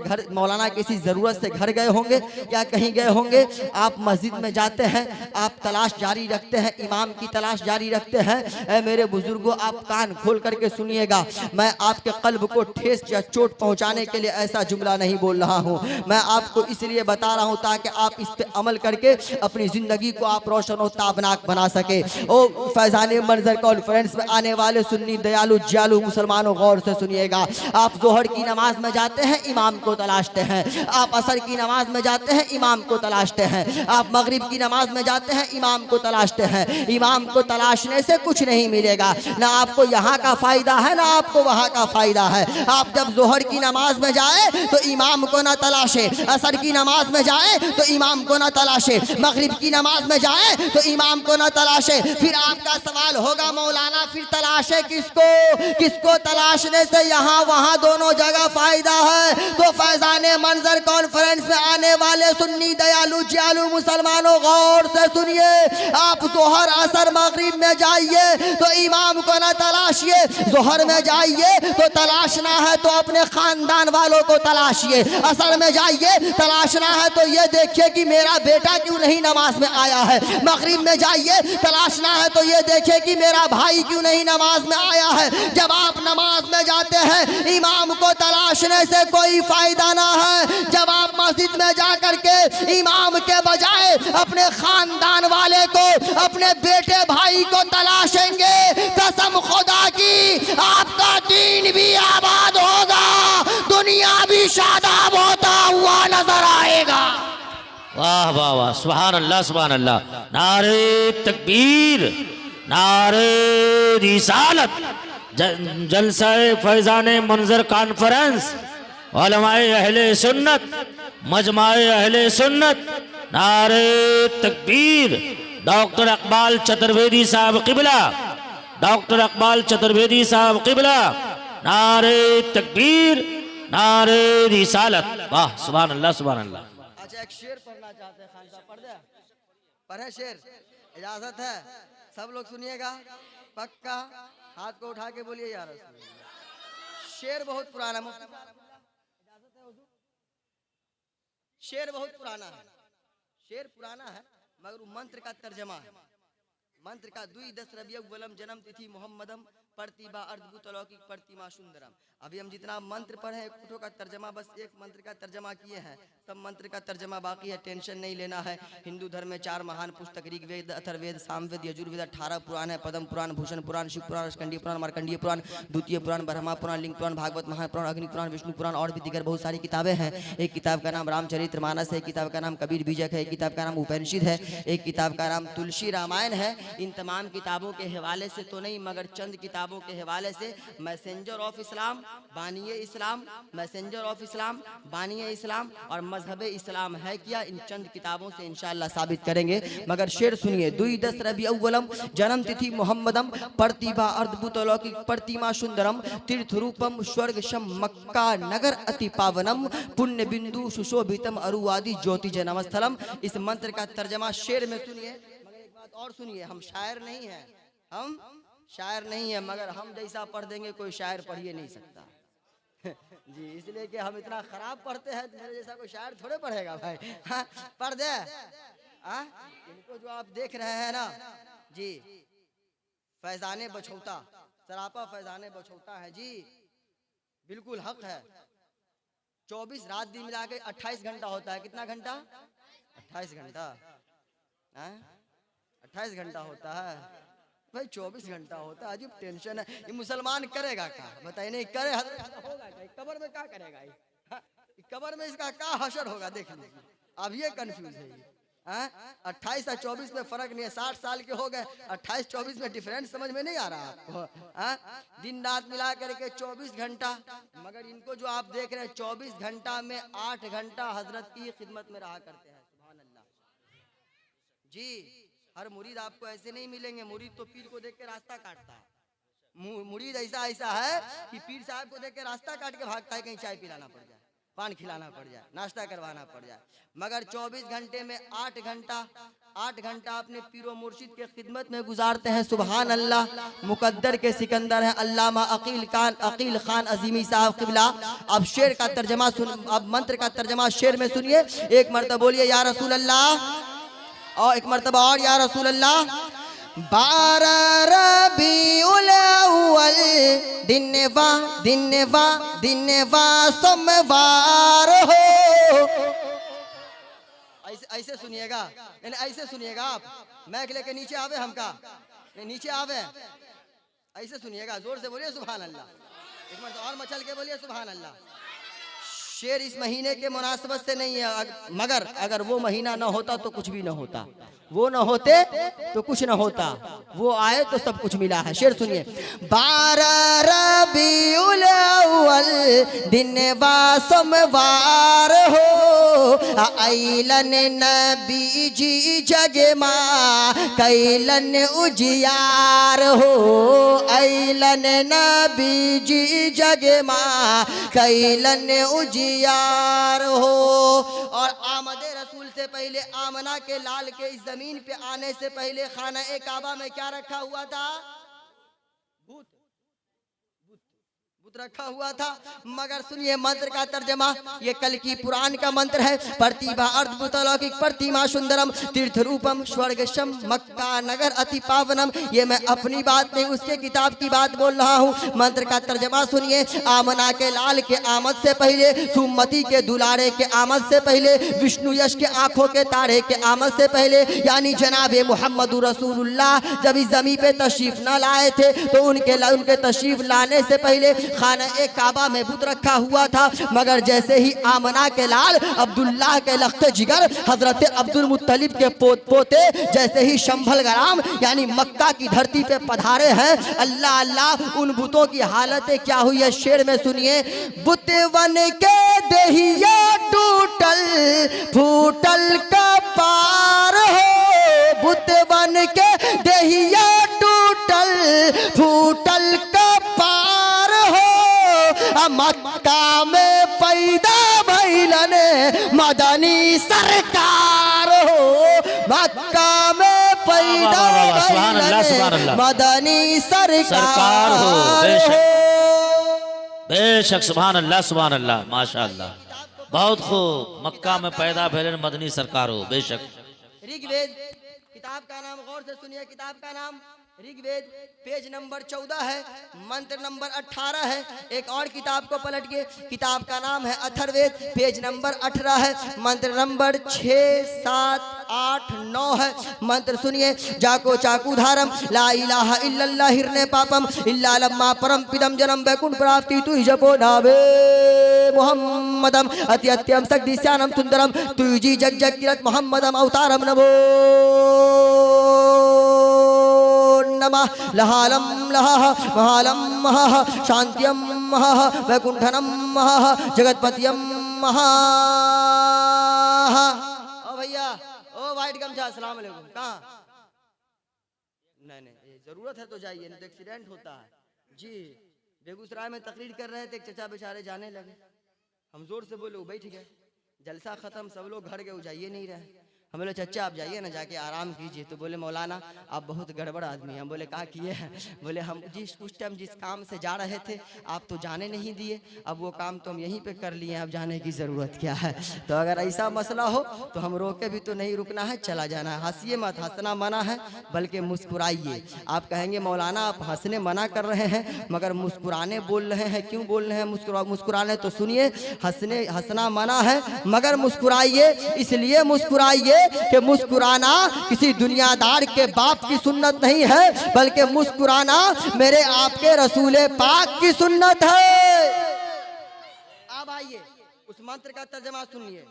से घर गए होंगे या कहीं गए होंगे। आप मस्जिद में जाते हैं, आप तलाश जारी रखते हैं, इमाम की तलाश जारी रखते हैं। ऐ मेरे बुजुर्गों, आप कान खोल करके सुनिएगा, मैं आपके कल्ब को ठेस या चोट पहुंचाने के लिए ऐसा जुमला नहीं बोल रहा हूं, मैं आपको इसलिए बता रहा हूं ताकि आप इस पे अमल करके अपनी जिंदगी को आप रोशन और ताबनाक बना सके। ओ फैजान मंजर कॉन्फ्रेंस में आने वाले सुन्नी दयालु जियालु मुसलमानों, गौर से सुनिएगा। आप जोहर की नमाज में जाते हैं, इमाम को तलाशते हैं, आप असर की नमाज में जाते हैं, इमाम को तलाशते हैं, आप मगरिब की नमाज में जाते हैं इमाम को तलाशते हैं। इमाम को तलाशने से कुछ नहीं मिलेगा, ना आपको यहाँ का फ़ायदा है ना आपको वहाँ का फ़ायदा है। आप जब जोहर की नमाज में जाए तो इमाम को ना तलाशे, असर की नमाज में जाए तो इमाम को ना तलाशे, मगरिब की नमाज में जाए तो इमाम को ना तलाशे। फिर आपका सवाल होगा मौलाना फिर तलाशे किसको? किसको तलाशने से यहाँ वहाँ दोनों जगह फ़ायदा है? तो फैज़ाने मंजर कॉन्फ्रेंस में आने वाले सुन्नी दयालु जियालु मुसलमानों गौर से सुनिए, आप जोहर असर मगरिब में जाइए तो इमाम को ना तलाशिए, जोहर में जाइए तो तलाशना है तो अपने खानदान वालों को तलाशिए, असर में जाइए तलाशना है तो ये देखिए कि मेरा बेटा क्यों नहीं नमाज में आया है, मगरिब में जाइए तलाशना है तो ये देखिए कि मेरा भाई क्यों नहीं नमाज में आया है। जब आप नमाज में जाते हैं इमाम को तलाशने से कोई फायदा ना है। जब आप मस्जिद में जा करके इमाम के बजाय अपने खानदान वाले को, अपने बेटे भाई को तलाशेंगे, कसम खुदा की आपका दीन भी आबाद होगा, दुनिया भी शादाब होता हुआ नजर आएगा।
वाह वाह वाह, सुभान अल्लाह सुभान अल्लाह। नारे तकबीर, नारे रिसालत, जलसा फैज़ाने मंजर कॉन्फ्रेंस, उलमाए अहले सुन्नत, मजमाए अहले सुन्नत, नारे तकबीर। डॉक्टर इकबाल चतुर्वेदी साहब किबला, डॉक्टर इकबाल चतुर्वेदी साहब किबला, नारे तकबीर, नारे रिसालत। वाह सुभान अल्लाह सुभान अल्लाह।
अच्छा एक शेर पढ़ना चाहते हैं, खान साहब पढ़ दे, पढ़े शेर, इजाजत है? सब लोग सुनिएगा पक्का, हाथ को उठा के बोलिए यार। शेर बहुत पुराना, शेर बहुत पुराना है, शेर पुराना है मगर मंत्र का तर्जमा है। मंत्र का 2-10 रबियुल जन्म तिथि मोहम्मदम प्रतिभा अर्धभूत अलौकिक प्रतिमा सुंदरम। अभी हम जितना मंत्र पढ़े एक फोटो का तर्जमा, बस एक मंत्र का तर्जमा किए हैं, सब मंत्र का तर्जमा बाकी है, टेंशन नहीं लेना है। हिंदू धर्म में 4 महान पुस्तक ऋग्वेद, अथर्ववेद, सामवेद, यजुर्वेद, 18 पुराण है, पद्म पुराण, भूषण पुराण, शिव पुराण, स्कंदी पुराण, मार्कंडीय पुराण, द्वितीय पुराण, ब्रह्मा पुराण, लिंग पुराण, भागवत महापुराण, अग्नि पुराण, विष्णु पुराण और भी दीगर बहुत सारी किताबें हैं। एक किताब का नाम रामचरितमानस है, एक किताब का नाम कबीर बीजक है, एक किताब का नाम उपनिषद है, एक किताब का नाम तुलसी रामायण है। इन तमाम किताबों के हवाले से तो नहीं मगर चंद किताबों के हवाले से मैसेंजर ऑफ इस्लाम, बानिए इस्लाम, मैसेंजर ऑफ इस्लाम, बानिए इस्लाम और मजहब इस्लाम है क्या, इन चंद किताबों से इंशाअल्लाह साबित करेंगे। मगर शेर सुनिए, 2-10 रबियुल जन्म तिथि मोहम्मदम प्रतिभा अर्धभूत अलौकिक प्रतिमा सुंदरम तीर्थ रूपम स्वर्ग शम मक्का नगर अति पावनम पुण्य बिंदु सुशोभितम अरुवादी ज्योति जनमस्थलम। इस मंत्र का तर्जमा शेर में सुनिए। मगर एक बात और सुनिए, हम शायर नहीं है, हम शायर नहीं है, मगर हम जैसा पढ़ देंगे कोई शायर पढ़ ही नहीं सकता जी, इसलिए कि हम इतना खराब पढ़ते हैं, मेरे जैसा कोई शायर थोड़े पढ़ेगा भाई। हाँ पढ़ दे। इनको जो आप देख रहे हैं ना जी, फैज़ाने बछौता, सरापा फैज़ाने बछौता है जी, बिल्कुल हक है। 24 रात दिन मिला के 28 घंटा होता है। कितना घंटा? 28 घंटा। 28 घंटा होता है भाई, 24 घंटा होता है। अजीब टेंशन है, ये मुसलमान करेगा क्या बताइए? नहीं करे होगा क्या? कब्र में क्या करेगा? कब्र में इसका क्या हशर होगा देख लीजिए। अब ये कंफ्यूज है ये। 28 और 24 में फर्क नहीं है, 60 साल के हो गए, 28-24 में डिफरेंस समझ में नहीं आ रहा आपको? दिन रात मिला करके 24 घंटा, मगर इनको जो आप देख रहे हैं 24 घंटा में 8 घंटा हजरत की खिदमत में रहा करते हैं। सुभान अल्लाह जी। हर मुरीद आपको ऐसे नहीं मिलेंगे, मुरीद तो पीर को देख के रास्ता काटता है। मुरीद ऐसा ऐसा है कि पीर साहब को देख के रास्ता काट के भागता है, कहीं चाय पिलाना पड़ जाए, पान खिलाना पड़ जाए, नाश्ता करवाना पड़ जाए। मगर 24 घंटे में 8 घंटा अपने पीरो मुर्शिद के खिदमत में गुजारते हैं। सुभान अल्लाह। मुकद्दर के सिकंदर हैं अल्लामा अकील खान अजीमी साहब किबला। अब शेर का तर्जमा सुन, अब मंत्र का तर्जमा शेर में सुनिए। एक मरतबा बोलिए या रसूल अल्लाह, और एक मरतबा और या रसूल अल्लाह। 12 रबीउल अव्वल दिनवा सोमवार हो। ऐसे सुनिएगा, ऐसे सुनिएगा आप, मैक लेके नीचे आवे हमका, नीचे आवे, ऐसे सुनिएगा, जोर से बोलिए सुभान अल्लाह। एक मरतबा और मचल के बोलिए सुभान अल्लाह। शेर इस महीने के मुनासिबत से नहीं है, मगर अगर वो महीना ना होता तो कुछ भी ना होता। वो न होते तो कुछ न होता, वो आए तो सब कुछ मिला है। शेर सुनिए। 12 रबीउल अव्वल दिन बा सोमवार हो, ऐलन नबी जी जग माँ कैलन उजियार हो, ऐलन नबी जी जग माँ कैलन उजियार हो। और आमदे रसूल से पहले आमना के लाल के इस जमीन पे आने से पहले खाना ए काबा में क्या रखा हुआ था? भूत रखा हुआ था। मगर सुनिए मंत्र का तर्जमा, ये कल की पुराण का मंत्र है। प्रतिभा अद्भुत अलौकिक प्रतिमा सुंदरम तीर्थ रूपम स्वर्गशम मक्का नगर अति पावनम। ये मैं अपनी बात नहीं, उसके किताब की बात बोल रहा हूँ। मंत्र का तर्जमा सुनिए। आमना के लाल के आमद से पहले, सुमति के दुलारे के आमद से पहले, विष्णु यश के आंखों के तारे के आमद से पहले, यानी जनाबे मोहम्मद रसूलुल्लाह जब इस जमीन पे तशरीफ न लाए थे तो उनके तशरीफ लाने से पहले खाना एक काबा में बुत रखा हुआ था। मगर जैसे ही आमना के लाल अब्दुल्लाह के लख्ते जिगर हजरत अब्दुल मुत्तलिब के पोते जैसे ही शंभल ग्राम यानी मक्का की धरती पे पधारे हैं, अल्लाह अल्लाह उन बुतों की हालतें क्या हुई है शेर में सुनिए। बुत बन के देहिया टूटल फूटल का पार हो, बुत बन के देहिया टूटल फूटल का पार हो, मक्का में पैदा भइलन मदनी सरकार हो, मक्का में पैदा भइलन मदनी सरकार हो।
बेशक सुभान अल्लाह सुभान अल्लाह माशाअल्लाह, बहुत खूब। मक्का में पैदा भइलन मदनी सरकार हो। बेशक
ऋग्वेद किताब का नाम गौर से सुनिए, किताब का नाम ऋग्वेद पेज नंबर 14 है, मंत्र नंबर 18 है। एक और किताब को पलट के, किताब का नाम है अथर्ववेद पेज नंबर 18 है, मंत्र नंबर 6, 7, 8, 9 है। मंत्र सुनिए। जाको चाकू धारम ला इलाहा इल्लल्लाह हिरने पापम इल्ला लम्मा परम पिदम जन्म वैकुंठ प्राप्ति तु जपो नावे मोहम्मदम अति अत्यम सग्दिस्यानम सुंदरम तुजी जग जग किरत मोहम्मदम अवतारम नमो नमः लहालम लहाह महालम महाह शांत्यम महाह वैकुंठनम महाह जगतपतियम महाह। ओ भैया ओ वाइट गमछा अस्सलाम वालेकुम, कहाँ? नहीं जरूरत है तो जाइए, नहीं तो एक्सीडेंट होता है जी। बेगूसराय में तकरीर कर रहे थे, एक चचा बेचारे जाने लगे, हम जोर से बोले वो बैठ गए, जलसा खत्म, सब लोग घर गए, जाइए नहीं रहे। हम बोले चचा आप जाइए ना, जाके आराम कीजिए। तो बोले मौलाना आप बहुत गड़बड़ आदमी हैं। हम बोले कहा किए हैं? बोले हम उस टाइम जिस काम से जा रहे थे आप तो जाने नहीं दिए, अब वो काम तो हम यहीं पे कर लिए, अब जाने की ज़रूरत क्या है? तो अगर ऐसा मसला हो तो हम रोके भी तो नहीं रुकना है, चला जाना है। हंसिए मत, हंसना मना है, बल्कि मुस्कुराइए। आप कहेंगे मौलाना आप हंसने मना कर रहे हैं मगर मुस्कुराने बोल रहे हैं, क्यों बोल रहे हैं मुस्कुराने? तो सुनिए, हंसना मना है मगर मुस्कुराइए। इसलिए मुस्कुराइए कि मुस्कुराना किसी दुनियादार के बाप की सुन्नत नहीं है, बल्कि मुस्कुराना मेरे आपके रसूल पाक की सुन्नत है। अब आइए उस मंत्र का तर्जमा सुनिए।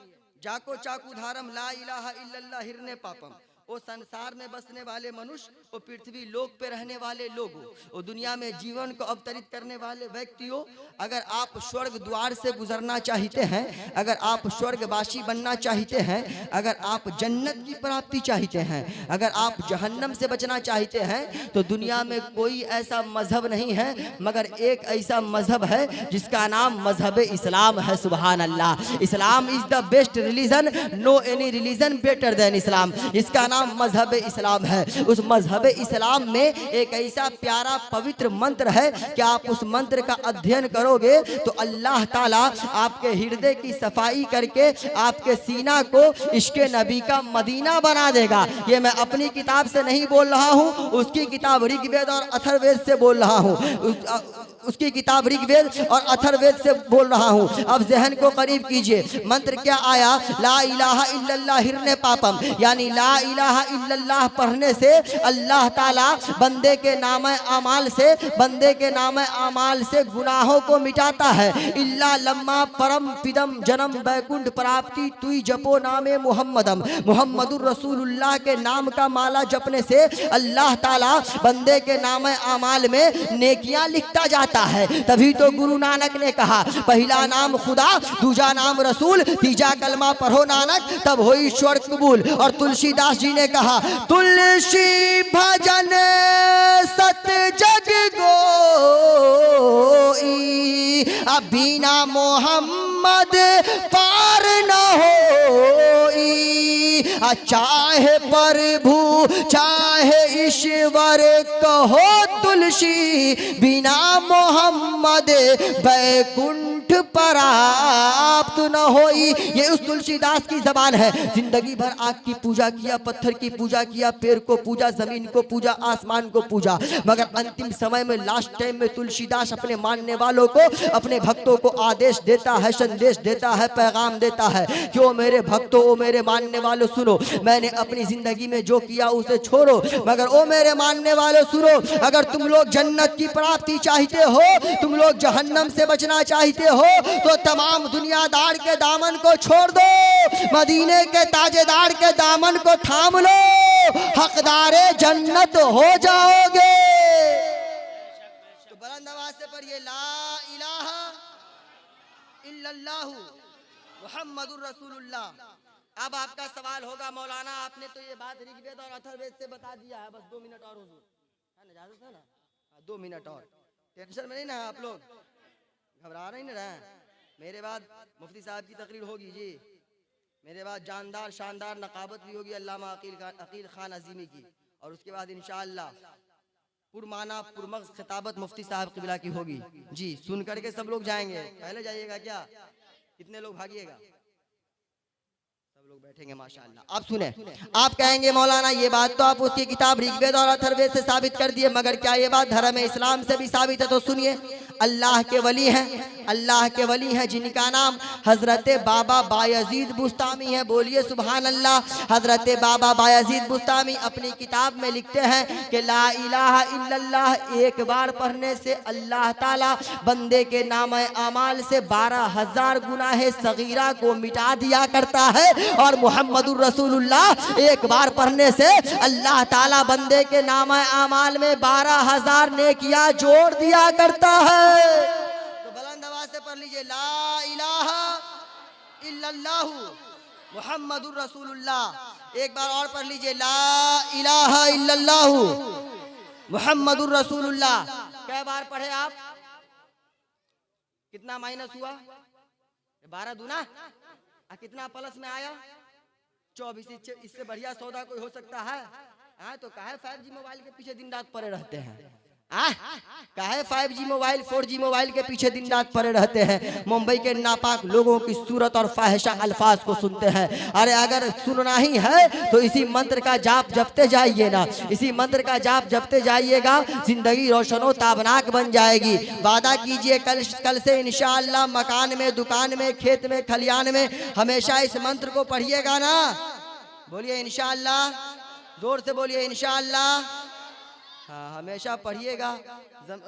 जाको चाकू धारम ला इलाहा इल्लल्लाह हिरने पापम, वो संसार में बसने वाले मनुष्य, वो पृथ्वी लोक पे रहने वाले लोगों, वो दुनिया में जीवन को अवतरित करने वाले व्यक्तियों, अगर आप स्वर्ग द्वार से गुजरना चाहते हैं, अगर आप स्वर्गवासी बनना चाहते हैं, अगर आप जन्नत की प्राप्ति चाहते हैं, अगर आप जहन्नम से बचना चाहते हैं, तो दुनिया में कोई ऐसा मजहब नहीं है मगर एक ऐसा मजहब है जिसका नाम मजहब इस्लाम है। सुभान अल्लाह। Islam is the best religion, no any religion better than Islam. इसका मजहब इस्लाम है। उस मजहब इस्लाम में एक ऐसा प्यारा पवित्र मंत्र है कि आप उस मंत्र का अध्ययन करोगे तो अल्लाह ताला आपके हृदय की सफाई करके आपके सीना को इश्क़े नबी का मदीना बना देगा। ये मैं अपनी किताब से नहीं बोल रहा हूँ, उसकी किताब ऋग्वेद और अथर्ववेद से बोल रहा हूँ। उसकी किताब ऋग्वेद और अथर्ववेद से बोल रहा हूँ। अब जहन को करीब कीजिए। मंत्र क्या आया? ला इलाहा इल्लल्लाह हिरने पापम, यानी ला इलाहा इल्लल्लाह पढ़ने से अल्लाह ताला बंदे के नाम अमाल से, बंदे के नाम अमाल से गुनाहों को मिटाता है। इल्ला लम्मा परम पिदम जन्म बैकुंठ प्राप्ति तुई जपो नामे मुहम्मदम, मुहम्मदुर रसूलुल्लाह के नाम का माला जपने से अल्लाह ताला बंदे के नाम अमाल में नेकियां लिखता जाता है। तभी तो गुरु नानक ने कहा पहला नाम खुदा, दूजा नाम रसूल, तीजा कलमा पढ़ो नानक तब हो ईश्वर कबूल। और तुलसीदास जी ने कहा तुलसी भजन सत जग गोई, अब बिना मोहम्मद पार न होई। चाहे प्रभु चाहे ईश्वर कहो तुलसी, बिना मोहम्मद बैकुंठ प्राप्त न होई। ये उस तुलसीदास की जबान है। जिंदगी भर आग की पूजा किया, पत्थर की पूजा किया, पेड़ को पूजा, जमीन को पूजा, आसमान को पूजा, मगर अंतिम समय में लास्ट टाइम में तुलसीदास अपने मानने वालों को, अपने भक्तों को आदेश देता है, संदेश देता है, पैगाम देता है कि ओ मेरे भक्तों, ओ मेरे मानने वालों सुनो, मैंने अपनी जिंदगी में जो किया उसे छोड़ो, मगर ओ मेरे मानने वालों सुनो, अगर तुम लोग जन्नत की प्राप्ति चाहते हो, तुम लोग जहन्नम से बचना चाहते हो, तो तमाम दुनियादार के दामन को छोड़ दो, मदीने के ताजेदार के दामन को थाम लो, हकदारे जन्नत हो जाओगे। तो बुलंद आवाज से पढ़िए ला इलाहा इल्लल्लाहु मुहम्मदुर रसूलुल्लाह। अब आपका सवाल होगा मौलाना आपने तो ये बात ऋग्वेद और अथर्ववेद से बता दिया है, बस 2 मिनट और हुजूर है ना, इजाजत है ना? 2 मिनट और, टेंशन में नहीं ना आप लोग, घबरा नहीं ना रहे। मेरे बाद मुफ्ती साहब की तकरीर होगी जी, मेरे बाद जानदार शानदार नकाबत भी होगी अल्लामा अकील खान अजीमी की, और उसके बाद इंशाअल्लाह पुरमाना पुरमग़ज़ खिताबत मुफ्ती साहब क़िबला की होगी जी। सुन करके सब लोग जाएंगे, पहले जाइएगा क्या? कितने लोग भागिएगा? सब लोग बैठेंगे माशाअल्लाह। आप सुने, आप कहेंगे मौलाना ये बात तो आप उसकी किताब ऋग्वेद और अथर्ववेद से साबित कर दिए, मगर क्या ये बात धर्म इस्लाम से भी साबित है? तो सुनिए, अल्लाह के वली हैं, अल्लाह के वली हैं जिनका नाम हजरत बाबा बायजीद बुस्तामी है। बोलिए सुभान अल्लाह। हजरत बाबा बायजीद बुस्तामी अपनी किताब में लिखते हैं कि ला इलाहा इल्लल्लाह एक बार पढ़ने से अल्लाह ताला बंदे के नाम अमाल से 12,000 गुनाह सगीरा को मिटा दिया करता है, और मुहम्मदुर रसूलुल्लाह एक बार पढ़ने से अल्लाह ताला बंदे के नाम अमाल में 12,000 नेकियां जोड़ दिया करता है। तो बुलंद आवाज से पढ़ लीजिए ला इलाहा इल्लल्लाहु मुहम्मदुर रसूलुल्लाह। एक बार और पढ़ लीजिए ला इलाहा इल्लल्लाहु मुहम्मदुर रसूलुल्लाह। कै बार पढ़े आप? कितना माइनस हुआ? 12 दूना, कितना प्लस में आया? 24। इससे बढ़िया सौदा कोई हो सकता है? तो काहे 5G मोबाइल के पीछे दिन रात पड़े रहते हैं? काहे 5G मोबाइल 4G मोबाइल के पीछे दिन रात पड़े रहते हैं? मुंबई के नापाक लोगों की सूरत और फाहिशा अल्फाज को सुनते हैं। अरे अगर सुनना ही है तो इसी मंत्र का जाप जपते जाइए ना, इसी मंत्र का जाप जपते जाइएगा, जिंदगी रोशनो ताबनाक बन जाएगी। वादा कीजिए कल से इंशाअल्लाह मकान में, दुकान में, खेत में, खलियान में हमेशा इस मंत्र को पढ़िएगा ना। बोलिए इंशाअल्लाह, जोर से बोलिए इंशाअल्लाह। हाँ, हमेशा पढ़िएगा।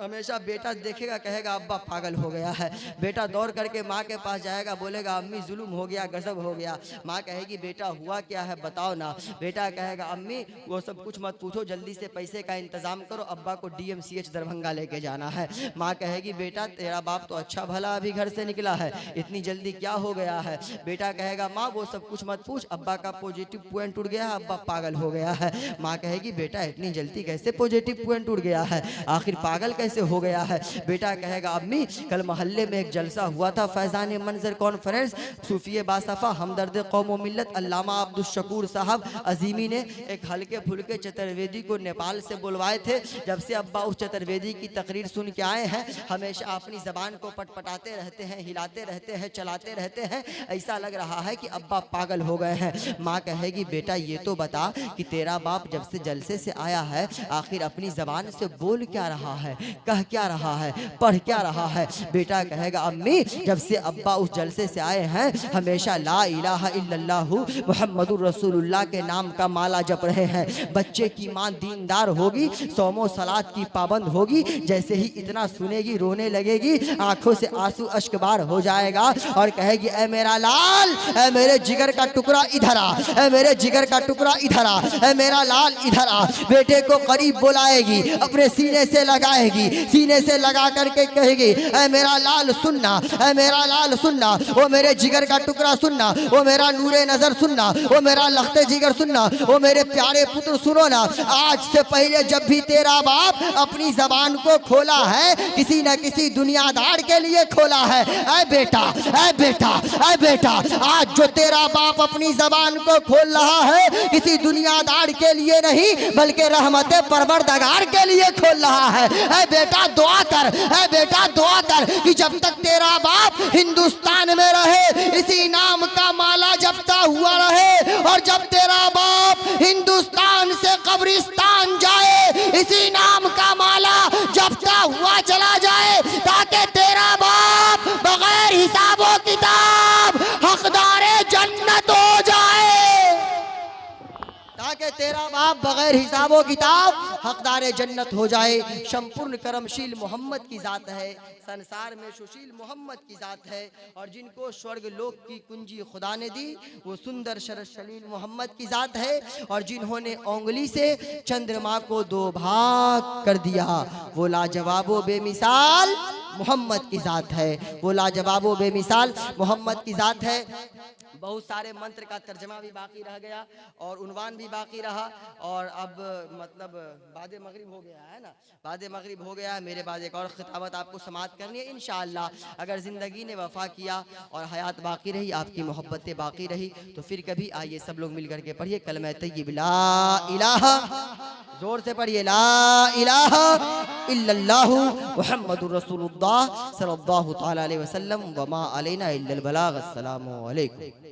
हमेशा बेटा देखेगा कहेगा अब्बा पागल हो गया है, बेटा दौड़ करके माँ के पास जाएगा, बोलेगा अम्मी जुल्म हो गया, गजब हो गया। माँ कहेगी बेटा हुआ क्या है बताओ ना। बेटा कहेगा अम्मी वो सब कुछ मत पूछो, जल्दी से पैसे का इंतजाम करो, अब्बा को DMCH दरभंगा लेके जाना है। माँ कहेगी बेटा तेरा बाप तो अच्छा भला अभी घर से निकला है, इतनी जल्दी क्या हो गया है? बेटा कहेगा माँ वो सब कुछ मत पूछ, अब्बा का पॉजिटिव पॉइंट उड़ गया है, अब्बा पागल हो गया है। माँ कहेगी बेटा इतनी जल्दी कैसे पॉजिटिव पॉइंट उड़ गया है, आखिर पागल कैसे हो गया है? बेटा कहेगा अम्मी कल मोहल्ले में एक जलसा हुआ था, फैजान मंजर कॉन्फ्रेंस, सूफी बासफा हमदर्द कौम व मिल्लत अल्लामा अब्दुल शकूर साहब अजीमी ने एक हल्के फुल्के चतुर्वेदी को नेपाल से बुलवाए थे। जब से अब्बा उस चतुर्वेदी की तकरीर सुन के आए हैं, हमेशा अपनी जबान को पटपटाते रहते हैं, हिलाते रहते हैं, चलाते रहते हैं, ऐसा लग रहा है कि अब्बा पागल हो गए हैं। माँ कहेगी बेटा ये तो बता कि तेरा बाप जब से जलसे से आया है आखिर अपनी जबान से बोल क्या रहा है? कह क्या रहा है, पढ़ क्या रहा है। बेटा कहेगा अम्मी जब से अब्बा उस जलसे से आए हैं हमेशा ला इलाहा इल्लल्लाहु मुहम्मदुर रसूलुल्लाह के नाम का माला जप रहे हैं। बच्चे की मां दीनदार होगी, सौमो सलात की पाबंद होगी, जैसे ही इतना सुनेगी रोने लगेगी, आंखों से आंसू अश्कबार हो जाएगा और कहेगी ए मेरा लाल, ए मेरे जिगर का टुकड़ा इधर आ, ए मेरे जिगर का टुकड़ा इधर आ, ए मेरा लाल इधर आ। बेटे को करीब बुलाएगी, अपने सीने से लगाएगी, सीने से लगा करके कहेगी ए मेरा लाल सुनना, ए मेरा लाल सुनना, वो मेरे जिगर का टुकड़ा सुनना, वो मेरा नूरे नजर सुनना, वो मेरा लखते जिगर सुनना, वो मेरे प्यारे पुत्र सुनो ना। आज से पहले जब भी तेरा बाप अपनी जबान को खोला है किसी न किसी दुनियादार के लिए खोला है। ऐ बेटा, ऐ बेटा, ऐ बेटा, आज जो तेरा बाप अपनी जबान को खोल रहा है किसी दुनियादार के लिए नहीं बल्कि रहमते परवरदिगार के लिए खोल रहा है। ऐ बेटा दुआ कर, ऐ बेटा दुआ कर कि जब तक तेरा बाप हिंदुस्तान में रहे इसी नाम का माला जपता हुआ रहे, और जब तेरा बाप हिंदुस्तान से कब्रिस्तान जाए इसी नाम का माला जपता हुआ चला जाए, ताकि तेरा बाप बगैर हिसाबो किताब हकदारे जन्नत हो जाए, ताकि तेरा बाप बगैर हिसाबो किताब हकदारे जन्नत हो जाए। संपूर्ण करमशील मोहम्मद की जात है, संसार में सुशील मोहम्मद की जात है, और जिनको स्वर्ग लोक की कुंजी खुदा ने दी वो सुंदर शरत शलील मोहम्मद की जात है, और जिन्होंने उंगली से चंद्रमा को दो भाग कर दिया वो लाजवाबो बेमिसाल मोहम्मद की जात है, वो लाजवाबो बेमिसाल मोहम्मद की जात है। बहुत सारे मंत्र का तर्जमा भी बाकी रह गया और उन्वान भी बाकी रहा, और अब मतलब बाद मगरिब हो गया है ना, बाद मगरिब हो गया। मेरे बाद एक और खिताबत आपको समाप्त करनी है इंशाअल्लाह। अगर ज़िंदगी ने वफ़ा किया और हयात बाकी रही, आपकी मोहब्बतें बाकी रही, तो फिर कभी आइए सब लोग मिल करके पढ़िए कलमा तय्यब ला इलाहा, जोर से पढ़िए ला इलाहा इल्लल्लाहु मुहम्मदुर रसूलुल्लाह सल्लल्लाहु तआला अलैहि वसल्लम व मा अलैना इल्लल बलाग। अस्सलामु अलैकुम।